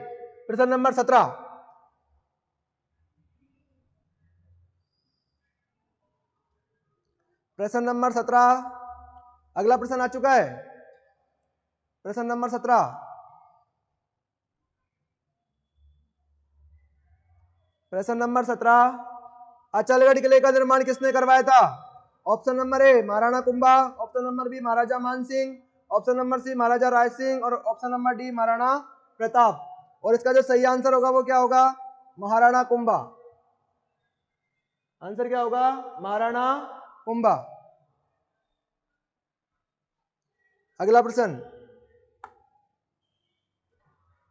प्रश्न नंबर 17। प्रश्न नंबर 17। अगला प्रश्न आ चुका है। प्रश्न नंबर 17। प्रश्न नंबर 17। अचलगढ़ किले का निर्माण किसने करवाया था? Option number A Maharana Kumbha, option number B Maharaja Mansingh, option number C Maharaja Rai Singh और option number D Maharana Pratap. और इसका जो सही आंसर होगा वो क्या होगा? महाराणा कुंभा। आंसर क्या होगा? महाराणा कुंभा। अगला प्रश्न,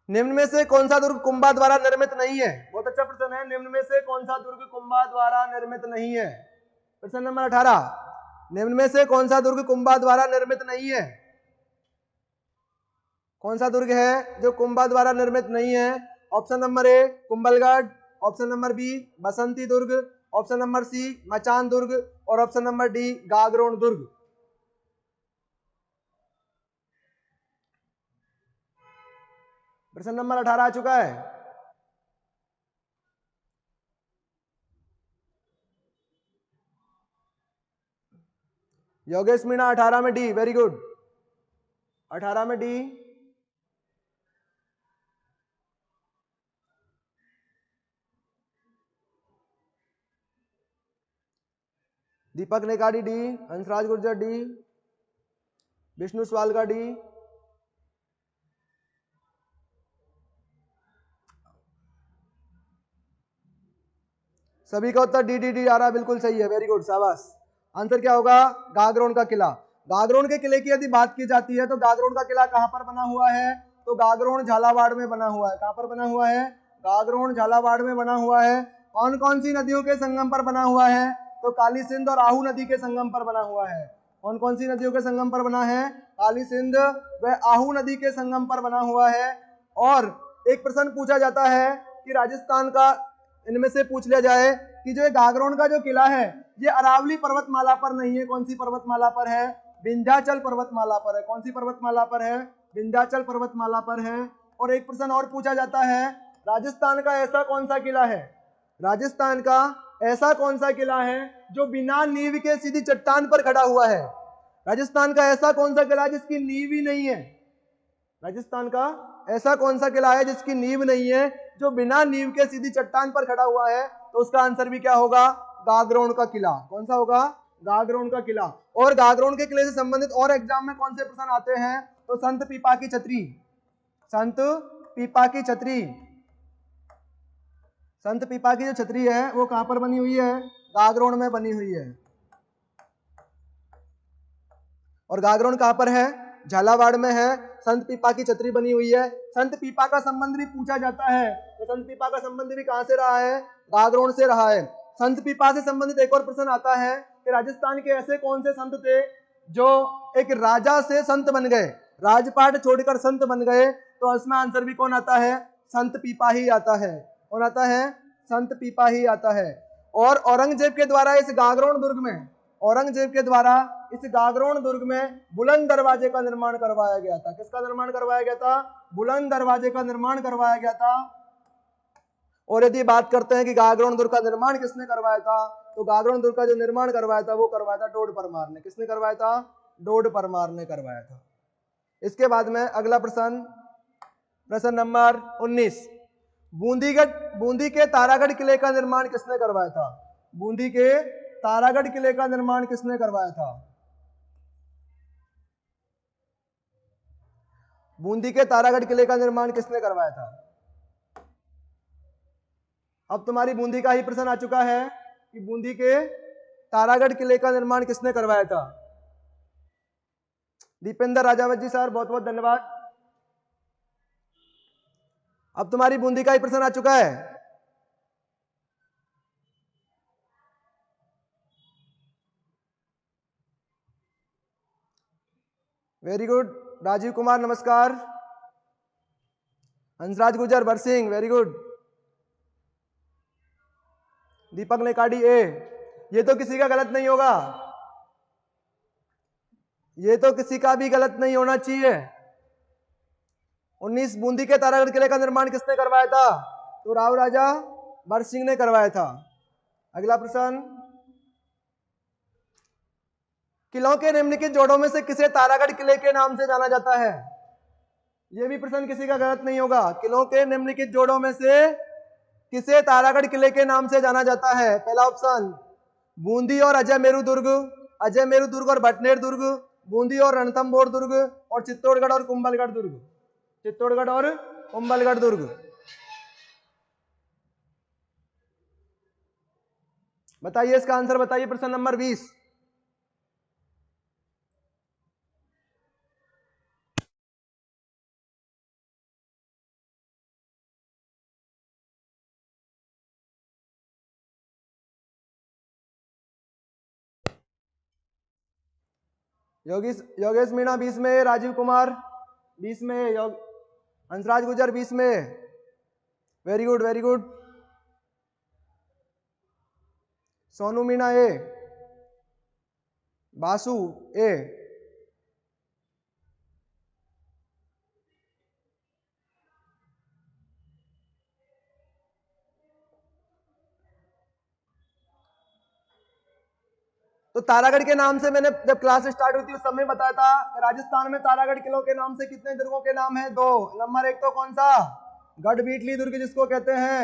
निम्न में से कौन सा दुर्ग कुंभा द्वारा निर्मित नहीं है? बहुत अच्छा प्रश्न है। निम्न में से कौन सा दुर्ग कुंभा द्वारा निर्मित नहीं है? प्रश्न नंबर 18। निम्न में से कौन सा दुर्ग कुंभा द्वारा निर्मित नहीं है? कौन सा दुर्ग है जो कुंभा द्वारा निर्मित नहीं है? Option number A Kumbhalgarh, option number B Basanti दुर्ग, ऑप्शन नंबर सी मचान दुर्ग और ऑप्शन नंबर डी गागरोन दुर्ग। प्रश्न नंबर 18 आ चुका है। योगेश मीणा 18 में डी, वेरी गुड, 18 में D. Deepak Nekadi D, Hansraj Gurjar D, Vishnu Swalka D, सभी का उत्तर डी डी डी आ रहा, बिल्कुल सही है, वेरी गुड, शाबाश। आंसर क्या होगा? गागरोन का किला। गागरोन के किले की यदि बात की जाती है तो गागरोन का किला कहां पर बना हुआ है? तो गागरोन झालावाड़ में बना हुआ है। कहां पर बना हुआ है? गागरोन झालावाड़ में बना हुआ है। कौन कौन सी नदियों के संगम पर बना हुआ है? तो काली सिंध और आहू नदी के संगम पर बना हुआ है। कौन कौन सी नदियों के संगम पर बना है? काली सिंध व आहू नदी के संगम पर बना हुआ है। और एक प्रश्न पूछा जाता है कि राजस्थान का, इनमें से पूछ लिया जाए कि जो गागरोन का जो किला है ये अरावली पर्वतमाला पर नहीं है। कौन सी पर्वतमाला पर है? विंध्याचल पर्वतमाला पर है। कौन सी पर्वतमाला पर है? विंध्याचल पर्वतमाला पर है। और एक प्रश्न और पूछा जाता है, राजस्थान का ऐसा कौन सा किला है, राजस्थान का ऐसा कौन सा किला है जो बिना नींव के सीधी चट्टान पर खड़ा हुआ है? राजस्थान का ऐसा कौन सा किला है जिसकी नींव ही नहीं है? राजस्थान का ऐसा कौन सा किला है जिसकी नींव नहीं है, जो बिना नींव के सीधी चट्टान पर खड़ा हुआ है? तो उसका आंसर भी क्या होगा? गागरोन का किला। कौन सा होगा? गागरोन का किला। और गागरोन के किले से संबंधित और एग्जाम में कौन से प्रश्न आते हैं? तो संत पीपा की छतरी, संत पीपा की छतरी, संत पीपा की जो छतरी है वो कहां पर बनी हुई है? गागरोन में बनी हुई है। और गागरोन कहां पर है? झालावाड़ में है। संत पीपा की छतरी बनी हुई है। संत पीपा का संबंध भी पूछा जाता है, तो संत पीपा का संबंध भी कहां से रहा है? गागरोन से रहा है। संत पीपा से संबंधित एक और प्रश्न आता है कि राजस्थान के ऐसे कौन से संत थे जो एक राजा से संत बन गए, राजपाट छोड़कर संत बन गए? तो इसमें आंसर भी कौन आता है? संत पीपा ही आता है। कौन आता है? संत पीपा ही आता है। और औरंगजेब के द्वारा इस गागरोन दुर्ग में, औरंगजेब के द्वारा इस गागरोन दुर्ग में बुलंद दरवाजे का निर्माण करवाया गया था। किसका निर्माण करवाया गया था? बुलंद दरवाजे का निर्माण करवाया गया था। और यदि बात करते हैं कि गागरोन दुर्ग का निर्माण किसने करवाया था, तो गागरोन दुर्ग का जो निर्माण करवाया था वो करवाया था डोड परमार ने। किसने करवाया था? डोड परमार ने करवाया था। इसके बाद में अगला प्रश्न, प्रश्न नंबर 19, बूंदी के तारागढ़ किले का निर्माण किसने करवाया था? बूंदी के तारागढ़ किले का निर्माण किसने करवाया था? बूंदी के तारागढ़ किले का निर्माण किसने करवाया था? अब तुम्हारी बूंदी का ही प्रश्न आ चुका है कि बूंदी के तारागढ़ किले का निर्माण किसने करवाया था? दीपेंद्र राजावत जी सर, बहुत बहुत धन्यवाद। अब तुम्हारी बूंदी का ही प्रश्न आ चुका है। वेरी गुड, राजीव कुमार नमस्कार, हंसराज गुजर, बरसिंह, वेरी गुड, दीपक नेकाडी ए। ये तो किसी का गलत नहीं होगा, ये तो किसी का भी गलत नहीं होना चाहिए। 19, बूंदी के तारागढ़ किले का निर्माण किसने करवाया था? तो राव राजा बरसिंह ने करवाया था। अगला प्रश्न, किलों के निम्नलिखित जोड़ों में से किसे तारागढ़ किले के नाम से जाना जाता है? यह भी प्रश्न किसी का गलत नहीं होगा। किलों के निम्नलिखित जोड़ों में से किसे तारागढ़ किले के नाम से जाना जाता है? पहला ऑप्शन बूंदी और अजय मेरू दुर्ग, अजय मेरू दुर्ग और भटनेर दुर्ग, बूंदी और रणथंभौर दुर्ग, और चित्तौड़गढ़ और कुंभलगढ़ दुर्ग, चित्तौड़गढ़ और कुंभलगढ़ दुर्ग। बताइए इसका आंसर, बताइए प्रश्न नंबर 20। योगेश मीणा 20 में, राजीव कुमार 20 में, हंसराज गुजर 20 में, very good very good, Sonu Meena A, Basu A, तो तारागढ़ के नाम से मैंने जब क्लास स्टार्ट हुई थी उस समय बताया था कि राजस्थान में तारागढ़ किलों के नाम से कितने दुर्गों के नाम है? 2। नंबर 1 तो कौन सा? गढ़बीटली दुर्ग जिसको कहते हैं,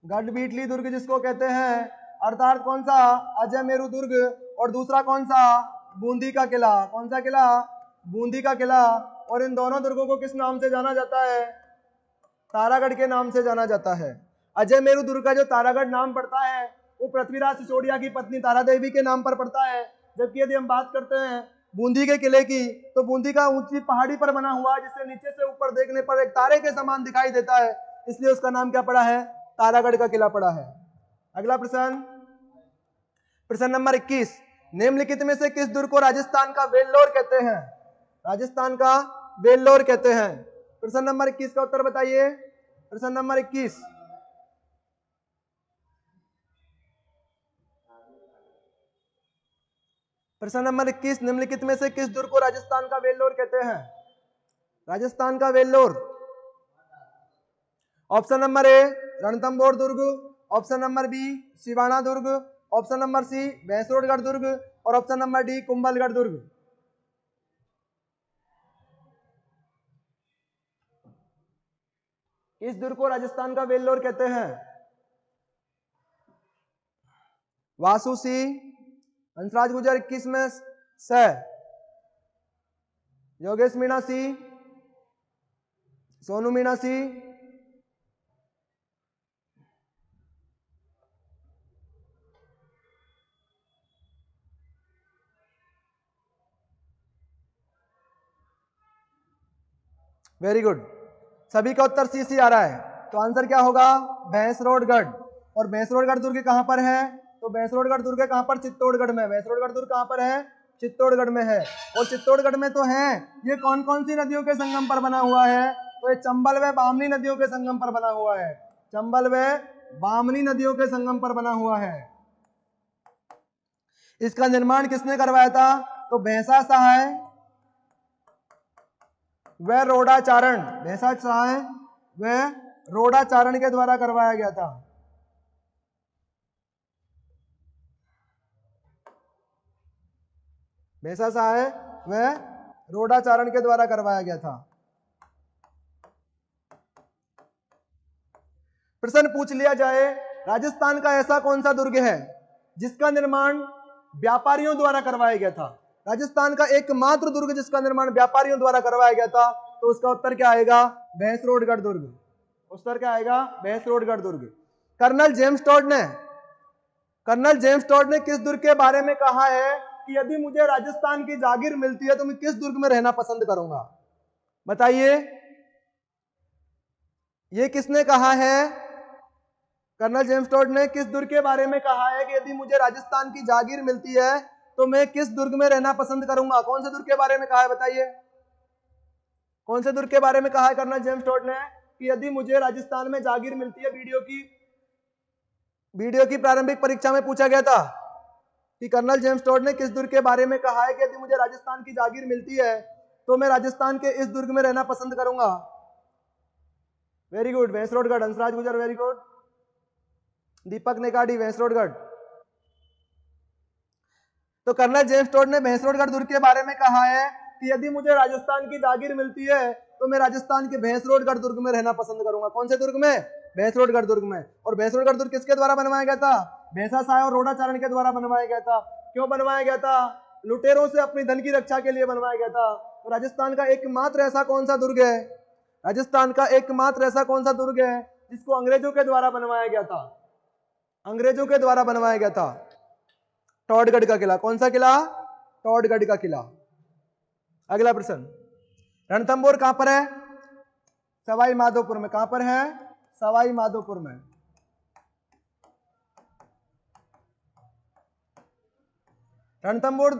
गढ़बीटली दुर्ग जिसको कहते हैं, अर्थात कौन सा? अजय मेरू दुर्ग। और दूसरा कौन सा? बूंदी का किला। कौन सा किला? बूंदी का किला। और इन दोनों दुर्गों को किस नाम से जाना जाता है? तारागढ़ के नाम से जाना जाता है। अजय मेरू दुर्ग का जो तारागढ़ नाम पड़ता है वो पृथ्वीराज सिसोदिया की पत्नी तारा देवी के नाम पर पड़ता है। जबकि यदि हम बात करते हैं बूंदी के किले की, तो बूंदी का ऊंची पहाड़ी पर बना हुआ है, जिससे नीचे से ऊपर देखने पर एक तारे के समान दिखाई देता है, इसलिए उसका नाम क्या पड़ा है? तारागढ़ का किला पड़ा है। अगला प्रश्न, प्रश्न नंबर 21, निम्नलिखित में से किस दुर्ग को राजस्थान का वेल्लोर कहते हैं? राजस्थान का वेल्लोर कहते हैं। प्रश्न नंबर 21 का उत्तर बताइए। प्रश्न नंबर 21, प्रश्न नंबर 21, निम्नलिखित में से किस दुर्ग को राजस्थान का वेल्लोर कहते हैं? राजस्थान का Vellore. Option number A Ranthambore दुर्ग, ऑप्शन नंबर बी सिवाना दुर्ग, ऑप्शन नंबर सी भैंसरोडगढ़ दुर्ग और ऑप्शन नंबर डी कुंभलगढ़ दुर्ग। इस दुर्ग को राजस्थान का वेल्लोर कहते हैं? वासु सी, हंसराज गुर्जर 21 में से, योगेश मीणा सी, Sonu Meena C, very good, सभी का उत्तर सी सी आ रहा है। तो आंसर क्या होगा? भैंसरोडगढ़। और भैंसरोडगढ़ दुर्ग कहां पर है? तो भैंसरोडगढ़ दुर्ग कहां पर? चित्तौड़गढ़ में। भैंसरोडगढ़ दुर्ग कहां पर है? चित्तौड़गढ़ में है। और चित्तौड़गढ़ में तो है, ये कौन कौन सी नदियों के संगम पर बना हुआ है? तो ये चंबल व बामनी नदियों के संगम पर बना हुआ है। चंबल व बामनी नदियों के संगम पर बना हुआ है। इसका निर्माण किसने करवाया था? तो भैंसा सहाय व रोडाचारण, भैंसा सहाय व रोडाचारण के द्वारा करवाया गया था। भैंसा सहाय व रोडाचारण के द्वारा करवाया गया था। प्रश्न पूछ लिया जाए, राजस्थान का ऐसा कौन सा दुर्ग है जिसका निर्माण व्यापारियों द्वारा करवाया गया था? राजस्थान का एकमात्र दुर्ग जिसका निर्माण व्यापारियों द्वारा करवाया गया था, तो उसका उत्तर क्या आएगा? भैंसरोडगढ़ दुर्ग। उत्तर क्या आएगा? भैंसरोडगढ़ दुर्ग। कर्नल जेम्स टॉड ने किस दुर्ग के बारे में कहा है कि यदि मुझे राजस्थान की जागीर मिलती है तो मैं किस दुर्ग में रहना पसंद करूंगा? बताइए, ये किसने कहा है? कर्नल जेम्स टॉड ने किस दुर्ग के बारे में कहा है कि यदि मुझे राजस्थान की जागीर मिलती है तो मैं किस दुर्ग में रहना पसंद करूंगा? कौन से दुर्ग के बारे में कहा है? बताइए, कौन से दुर्ग के बारे में कहा है कर्नल जेम्स टॉड ने कि यदि मुझे राजस्थान में जागीर मिलती है? वीडियो की प्रारंभिक परीक्षा में पूछा गया था कि कर्नल जेम्स टॉड ने किस दुर्ग के बारे में कहा है कि यदि मुझे राजस्थान की जागीर मिलती है तो मैं राजस्थान के इस दुर्ग में रहना पसंद करूंगा। Very good, Bhainsrorgarh. Hansraj Gurjar very good. Deepak Nekadi Bhainsrorgarh. तो कर्नल जेम्स टॉड ने भैंसरोडगढ़ दुर्ग के बारे में कहा है कि यदि मुझे राजस्थान की जागीर मिलती है तो मैं राजस्थान के भैंसरोडगढ़ दुर्ग में रहना पसंद करूंगा। कौन से दुर्ग में? भैंसरोडगढ़ दुर्ग में। और भैंसरोडगढ़ दुर्ग किसके द्वारा बनवाया गया था? भैंसा सहाय और रोडाचारण के द्वारा बनवाया गया था। क्यों बनवाया गया था? लुटेरों से अपनी धन की रक्षा के लिए बनवाया गया था। तो राजस्थान का एकमात्र ऐसा कौन सा दुर्ग है? राजस्थान का एकमात्र ऐसा कौन सा दुर्ग है जिसको अंग्रेजों के द्वारा बनवाया गया था? अंग्रेजों के द्वारा बनवाया गया था। टॉडगढ़ का किला। कौन सा किला? टॉडगढ़ का किला। अगला प्रश्न, रणथंभौर कहां पर है? सवाई माधोपुर में। कहां पर है? सवाई माधोपुर में। रणथंभौर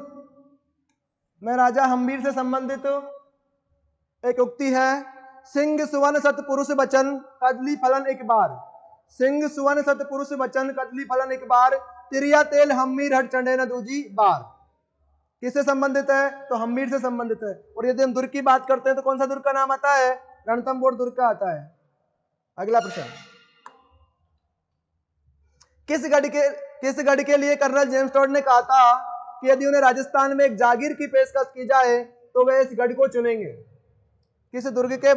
में राजा हम्बीर से संबंधित एक उक्ति है, सिंह सुवन सतपुरुष बचन कदली फलन एक बार। सिंह सुवन सतपुरुष बचन कदली फलन एक बार, तिरिया तेल हम्मीर हट चढ़े न दूजी बार। किससे संबंधित है? तो हम्मीर से संबंधित है। और यदि हम दुर्ग की बात करते हैं तो कौन सा दुर्ग का नाम आता है? रणथंभौर दुर्ग का आता है। अगला प्रश्न, किस गढ़ के लिए कर्नल जेम्स टॉड ने कहा था कि यदि उन्हें राजस्थान में एक जागीर की पेशकश की जाए तो वे इस गढ़ को चुनेंगे? किस दुर्ग के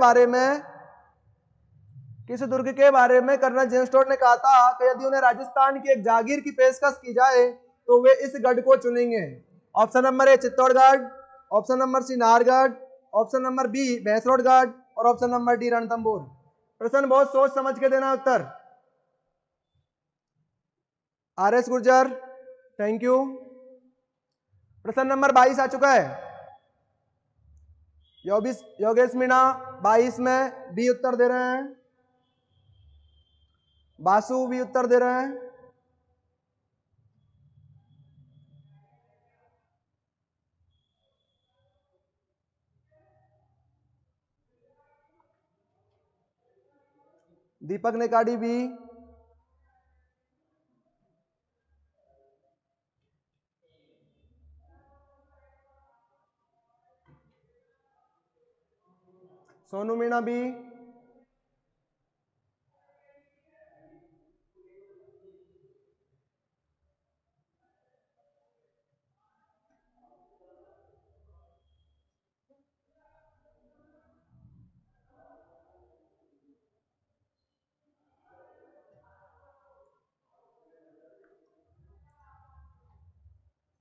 बारे में कर्नल जेम्स टॉड ने कहा था कि यदि उन्हें राजस्थान की एक जागीर की पेशकश की जाए तो वे इस गढ़ को चुनेंगे? Option number A Chittorgarh, option number C Nahargarh, option number B Bhainsrorgarh और ऑप्शन नंबर डी रणथंभौर। प्रश्न बहुत सोच समझ के देना उत्तर। आर.एस. Gurjar, thank you. प्रश्न नंबर 22 आ चुका है। योगेश मीणा 22 में बी उत्तर दे रहे हैं, बासु भी उत्तर दे रहे हैं। दीपक नेकाडी भी, सोनू मीणा भी,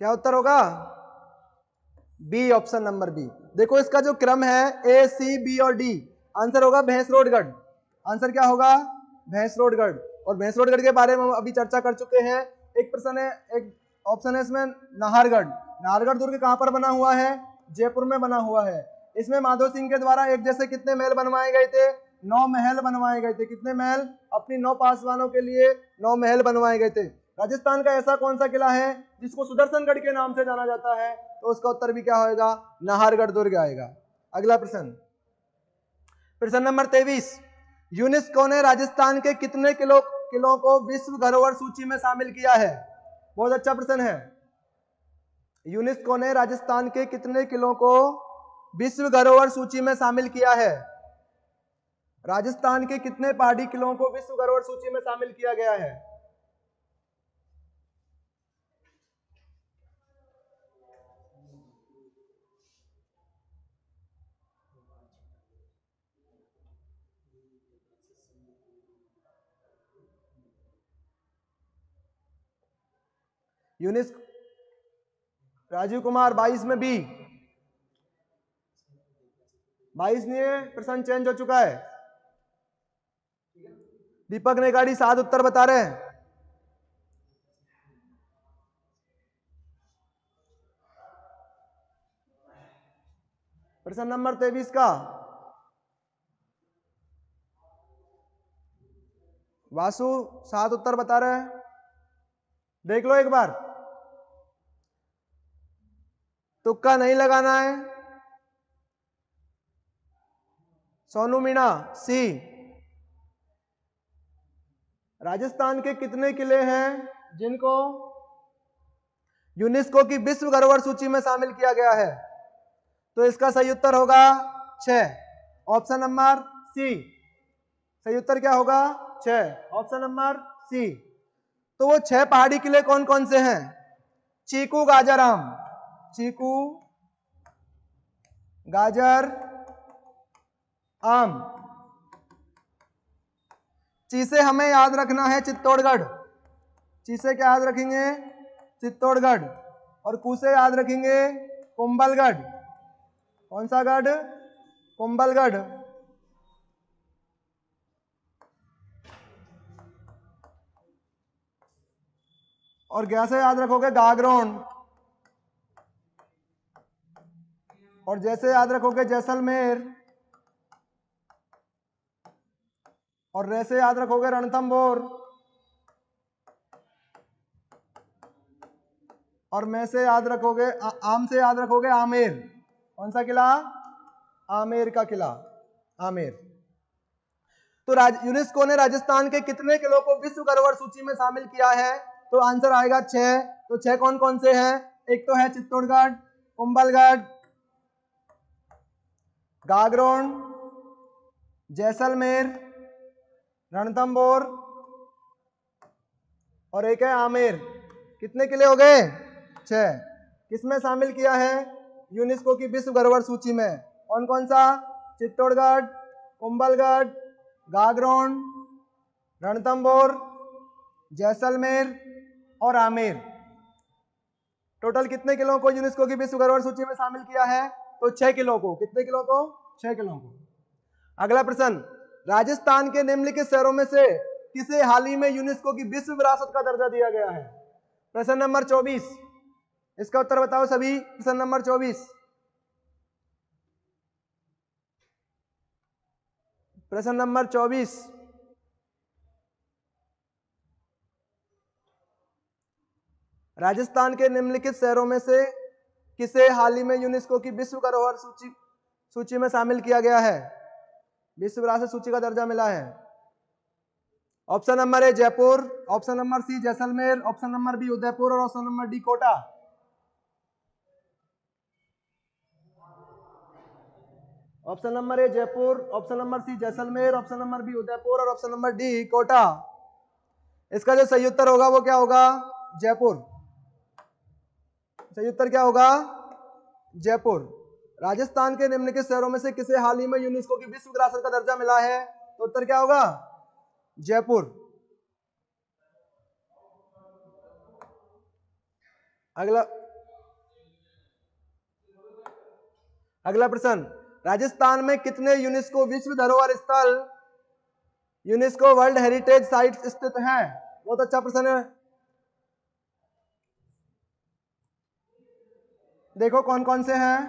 क्या उत्तर होगा? B, option number B. देखो इसका जो क्रम है ए, सी, बी और डी, आंसर होगा भैंसरोडगढ़। आंसर क्या होगा? भैंसरोडगढ़। और भैंसरोडगढ़ के बारे में हम अभी चर्चा कर चुके हैं। एक प्रश्न है, एक ऑप्शन है इसमें नाहरगढ़। नाहरगढ़ दुर्ग कहां पर बना हुआ है? जयपुर में बना हुआ है। इसमें माधो सिंह के द्वारा एक जैसे कितने महल बनवाए गए थे? 9 महल बनवाए गए थे। कितने महल? अपनी 9 पासवानों के लिए 9 महल बनवाए गए थे। राजस्थान का ऐसा कौन सा किला है जिसको सुदर्शनगढ़ के नाम से जाना जाता है? तो उसका उत्तर भी क्या होगा? नाहरगढ़ दुर्ग आएगा। अगला प्रश्न, प्रश्न नंबर 23, यूनेस्को ने राजस्थान के कितने किलों को विश्व धरोहर सूची में शामिल किया है? बहुत अच्छा प्रश्न है। यूनेस्को ने राजस्थान के कितने किलों को विश्व धरोहर सूची में शामिल किया है? राजस्थान के कितने पहाड़ी किलों को विश्व धरोहर सूची में शामिल किया गया है? यूनेस्को, राजीव कुमार 22 में बी। 22 में प्रश्न चेंज हो चुका है। दीपक नेगाड़ी 7 उत्तर बता रहे हैं। प्रश्न नंबर 23 का वासु 7 उत्तर बता रहे हैं। देख लो एक बार, तुक्का नहीं लगाना है। सोनू मीणा सी। राजस्थान के कितने किले हैं जिनको यूनेस्को की विश्व धरोहर सूची में शामिल किया गया है? तो इसका सही उत्तर होगा 6, ऑप्शन नंबर सी। सही उत्तर क्या होगा? 6, ऑप्शन नंबर सी। तो वो 6 पहाड़ी किले कौन कौन से हैं? चीकू, गाजर, आम। चीकू, गाजर, आम। चीसे हमें याद रखना है चित्तौड़गढ़। चीसे क्या याद रखेंगे? चित्तौड़गढ़। और कूसे याद रखेंगे कुंभलगढ़। कौन सा गढ़? कुंभलगढ़। और कैसे याद रखोगे? गागरोन। और जैसे याद रखोगे जैसलमेर। और वैसे याद रखोगे रणथंभौर। और मैं से याद रखोगे आम से याद रखोगे आमेर। कौन सा किला? आमेर का किला, आमेर। तो यूनेस्को ने राजस्थान के कितने किलों को विश्व धरोहर सूची में शामिल किया है? तो आंसर आएगा 6। तो 6 कौन कौन से हैं? एक तो है चित्तौड़गढ़, कुंभलगढ़, गागरोन, जैसलमेर, रणथंभौर और एक है आमेर। कितने किले हो गए? 6। किसमें शामिल किया है? यूनेस्को की विश्व धरोहर सूची में। कौन कौन सा? चित्तौड़गढ़, कुंभलगढ़, गागरोन, रणथंभौर, जैसलमेर और आमेर। टोटल कितने किलों को यूनेस्को की विश्व धरोहर सूची में शामिल किया है? तो 6 किलों को। कितने किलों को? 6 किलों को। अगला प्रश्न, राजस्थान के निम्नलिखित शहरों में से किसे हाल ही में यूनेस्को की विश्व विरासत का दर्जा दिया गया है? प्रश्न नंबर 24, इसका उत्तर बताओ सभी। प्रश्न नंबर 24, प्रश्न नंबर 24, राजस्थान के निम्नलिखित शहरों में से किसे हाल ही में यूनेस्को की विश्व धरोहर सूची में शामिल किया गया है? विश्व विरासत सूची का दर्जा मिला है। Option number A Jaipur, option number C Jaisalmer, option number B Udaipur और option number D Kota. Option number A Jaipur, option number C Jaisalmer, option number B Udaipur और ऑप्शन नंबर डी कोटा। इसका जो सही उत्तर होगा वो क्या होगा? जयपुर। सही उत्तर क्या होगा? जयपुर। राजस्थान के निम्नलिखित शहरों में से किसे हाल ही में यूनेस्को की विश्व विरासत का दर्जा मिला है? तो उत्तर क्या होगा? जयपुर। अगला प्रश्न, राजस्थान में कितने यूनेस्को विश्व धरोहर स्थल, यूनेस्को वर्ल्ड हेरिटेज साइट स्थित हैं? बहुत अच्छा प्रश्न है। देखो कौन कौन से हैं।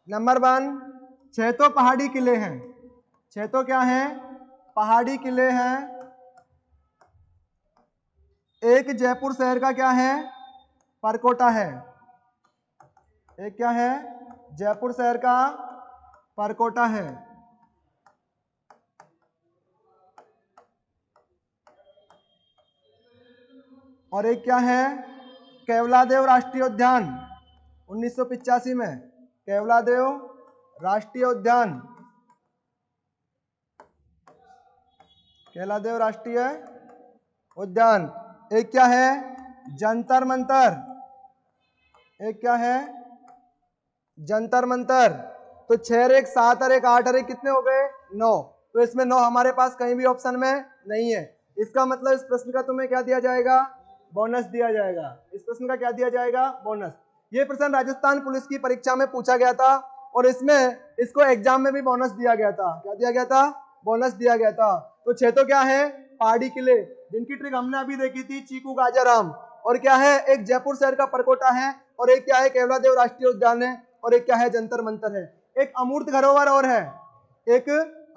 नंबर 1, 6 तो पहाड़ी किले हैं। 6 तो क्या है? पहाड़ी किले हैं। एक जयपुर शहर का क्या है? परकोटा है। एक क्या है? जयपुर शहर का परकोटा है। और एक क्या है? केवलादेव राष्ट्रीय उद्यान 1985 में। केवलादेव राष्ट्रीय उद्यान, केवलादेव राष्ट्रीय उद्यान। एक क्या है? जंतर मंतर। एक क्या है? जंतर मंतर। तो 6 और 1 7 और 1 8 और 1 कितने हो गए? 9। तो इसमें 9 हमारे पास कहीं भी ऑप्शन में नहीं है। इसका मतलब इस प्रश्न का तुम्हें क्या दिया जाएगा? बोनस दिया जाएगा। इस प्रश्न का क्या दिया जाएगा? बोनस। ये प्रश्न राजस्थान पुलिस की परीक्षा में पूछा गया था और इसमें इसको एग्जाम में भी बोनस दिया गया था। क्या दिया गया था? बोनस दिया गया था। तो 6 तो क्या है? पहाड़ी किले, जिनकी ट्रिक हमने अभी देखी थी, चीकू गाजाराम। और क्या है? एक जयपुर शहर का परकोटा है और एक क्या है? केवलादेव राष्ट्रीय उद्यान है और एक क्या है? जंतर मंतर है। एक अमूर्त धरोहर और है, एक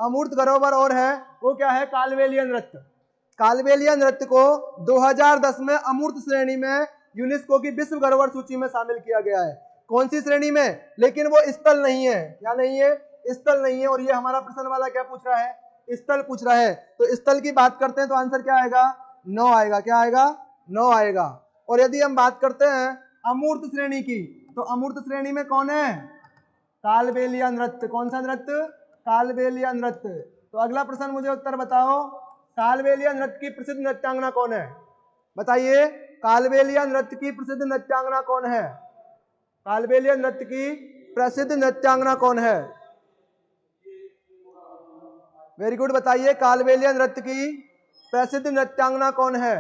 अमूर्त धरोहर और है, वो क्या है? कालबेलिया नृत्य। कालबेलिया नृत्य को 2010 में अमूर्त श्रेणी में यूनेस्को की विश्व धरोहर सूची में शामिल किया गया है। कौन सी श्रेणी में? लेकिन वो स्थल नहीं है। क्या नहीं है? स्थल नहीं है। और ये हमारा प्रश्न वाला क्या पूछ रहा है? स्थल पूछ रहा है। तो स्थल की बात करते हैं तो आंसर क्या आएगा? 9 आएगा। क्या आएगा? 9 आएगा। और यदि हम बात करते हैं अमूर्त श्रेणी की, तो अमूर्त श्रेणी में कौन है? कालबेलिया नृत्य। कौन सा नृत्य? कालबेलिया नृत्य। तो अगला प्रश्न मुझे उत्तर बताओ, कालबेलिया नृत्य की प्रसिद्ध नृत्यांगना कौन है? बताइए, कालबेलिया नृत्य की प्रसिद्ध नृत्यांगना कौन है? कालबेलिया नृत्य की प्रसिद्ध नृत्यांगना कौन है? वेरी गुड, बताइए कालबेलिया नृत्य की प्रसिद्ध नृत्यांगना कौन है?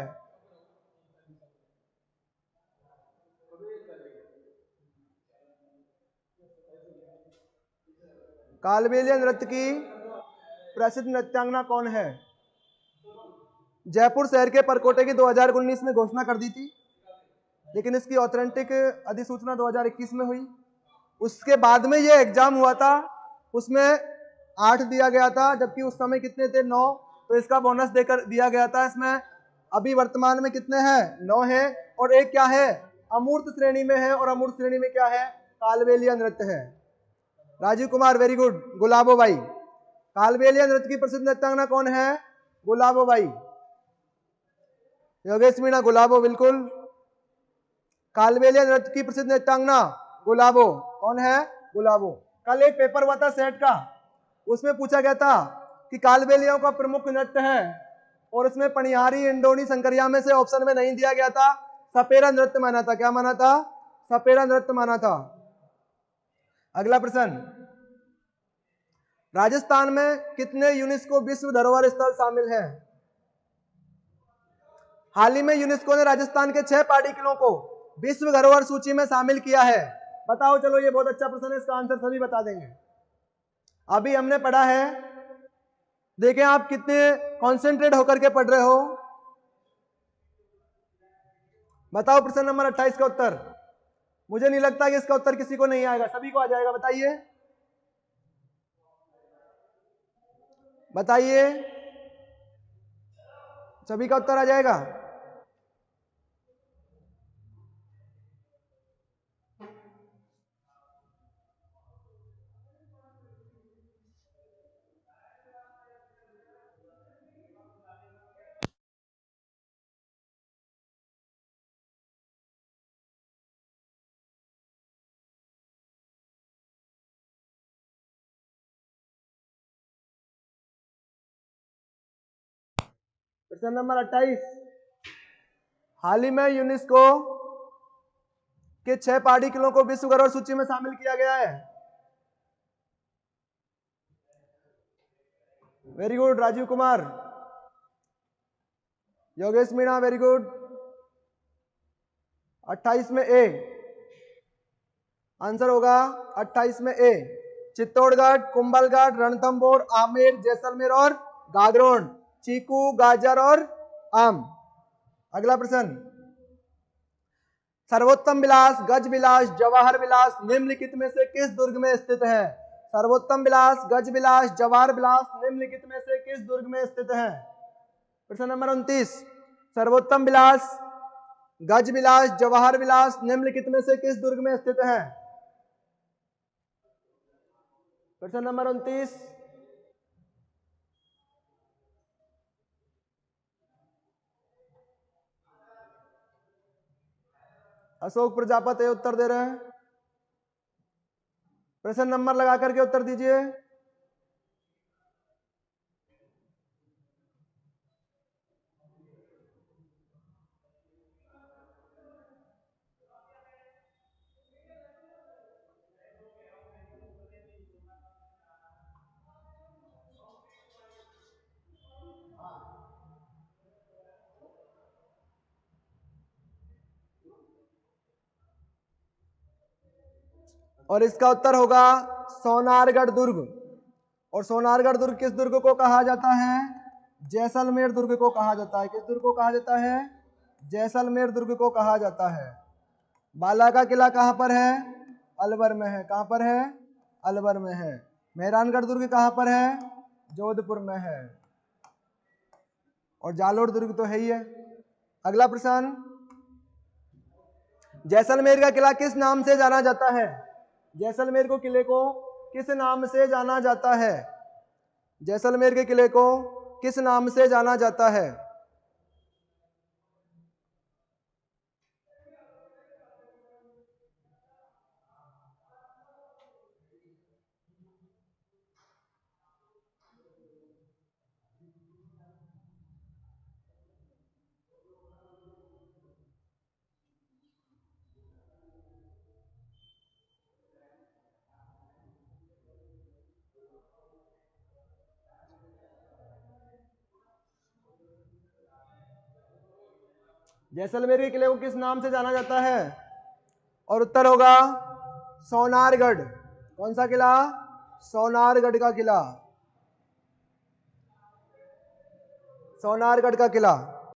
कालबेलिया नृत्य की प्रसिद्ध नृत्यांगना कौन है? जयपुर शहर के परकोटे की 2019 में घोषणा कर दी थी, लेकिन इसकी ऑथेंटिक अधिसूचना 2021 में हुई। उसके बाद में ये एग्जाम हुआ था, उसमें 8 दिया गया था, जबकि उस समय कितने थे? 9। तो इसका बोनस देकर दिया गया था। इसमें अभी वर्तमान में कितने हैं? 9 है। और एक क्या है? अमूर्त श्रेणी में है। और अमूर्त श्रेणी में क्या है? कालबेलिया नृत्य है। Rajeev Kumar, very good. गुलाबो बाई। कालबेलिया नृत्य की प्रसिद्ध नृत्यांगना कौन है? गुलाबो बाई। योगेश मीणा, गुलाबो, बिल्कुल। कालबेलिया नृत्य की प्रसिद्ध नृत्यांगना गुलाबो। कौन है? गुलाबो। कल एक पेपर हुआ था सेट का, उसमें पूछा गया था कि कालबेलियों का प्रमुख नृत्य है, और उसमें पनिहारी, इंडोनी, संकरिया में से ऑप्शन में नहीं दिया गया था। सपेरा नृत्य माना था। क्या माना था? सपेरा नृत्य माना था। अगला प्रश्न, राजस्थान में कितने यूनेस्को विश्व धरोहर स्थल शामिल हैं? हाल ही में यूनेस्को ने राजस्थान के 6 पहाड़ी किलों को विश्व धरोहर सूची में शामिल किया है। बताओ, चलो ये बहुत अच्छा प्रश्न है, इसका आंसर सभी बता देंगे। अभी हमने पढ़ा है, देखें आप कितने कॉन्सेंट्रेट होकर के पढ़ रहे हो। बताओ प्रश्न नंबर 28 का उत्तर। मुझे नहीं लगता कि इसका उत्तर किसी को नहीं आएगा, सभी को आ जाएगा। बताइए बताइए, सभी का उत्तर आ जाएगा। प्रश्न नंबर 28, हाल ही में यूनेस्को के 6 पहाड़ी किलों को विश्व धरोहर सूची में शामिल किया गया है। Very good Rajeev Kumar. Yogesh Meena, very good. 28 में ए आंसर होगा। 28 में ए, चित्तौड़गढ़, कुंभलगढ़, रणथंभौर, आमेर, जैसलमेर और गागरोन, चीकू, गाजर और आम। अगला प्रश्न, सर्वोत्तम विलास, गज विलास, जवाहर विलास निम्नलिखित में से किस दुर्ग में स्थित है? सर्वोत्तम विलास, गज विलास, जवाहर विलास निम्नलिखित में से किस दुर्ग में स्थित है? प्रश्न नंबर 29, सर्वोत्तम विलास, गज विलास, जवाहर विलास निम्नलिखित में से किस दुर्ग में स्थित है? प्रश्न नंबर 29, अशोक प्रजापति उत्तर दे रहे हैं। प्रश्न नंबर लगा करके उत्तर दीजिए। और इसका उत्तर होगा सोनारगढ़ दुर्ग। और सोनारगढ़ दुर्ग किस दुर्ग को कहा जाता है? जैसलमेर दुर्ग को कहा जाता है। किस दुर्ग को कहा जाता है? जैसलमेर दुर्ग को कहा जाता है। बाला का किला कहां पर है? अलवर में है। कहां पर है? अलवर में है। मेहरानगढ़ दुर्ग कहां पर है? जोधपुर में है। और जालोर दुर्ग तो है ही है। अगला प्रश्न, जैसलमेर का किला किस नाम से जाना जाता है? जैसलमेर को किले को किस नाम से जाना जाता है? जैसलमेर के किले को किस नाम से जाना जाता है? जैसलमेर के किले को किस नाम से जाना जाता है? और उत्तर होगा सोनारगढ़। कौन सा किला? सोनारगढ़ का किला। सोनारगढ़ का किला।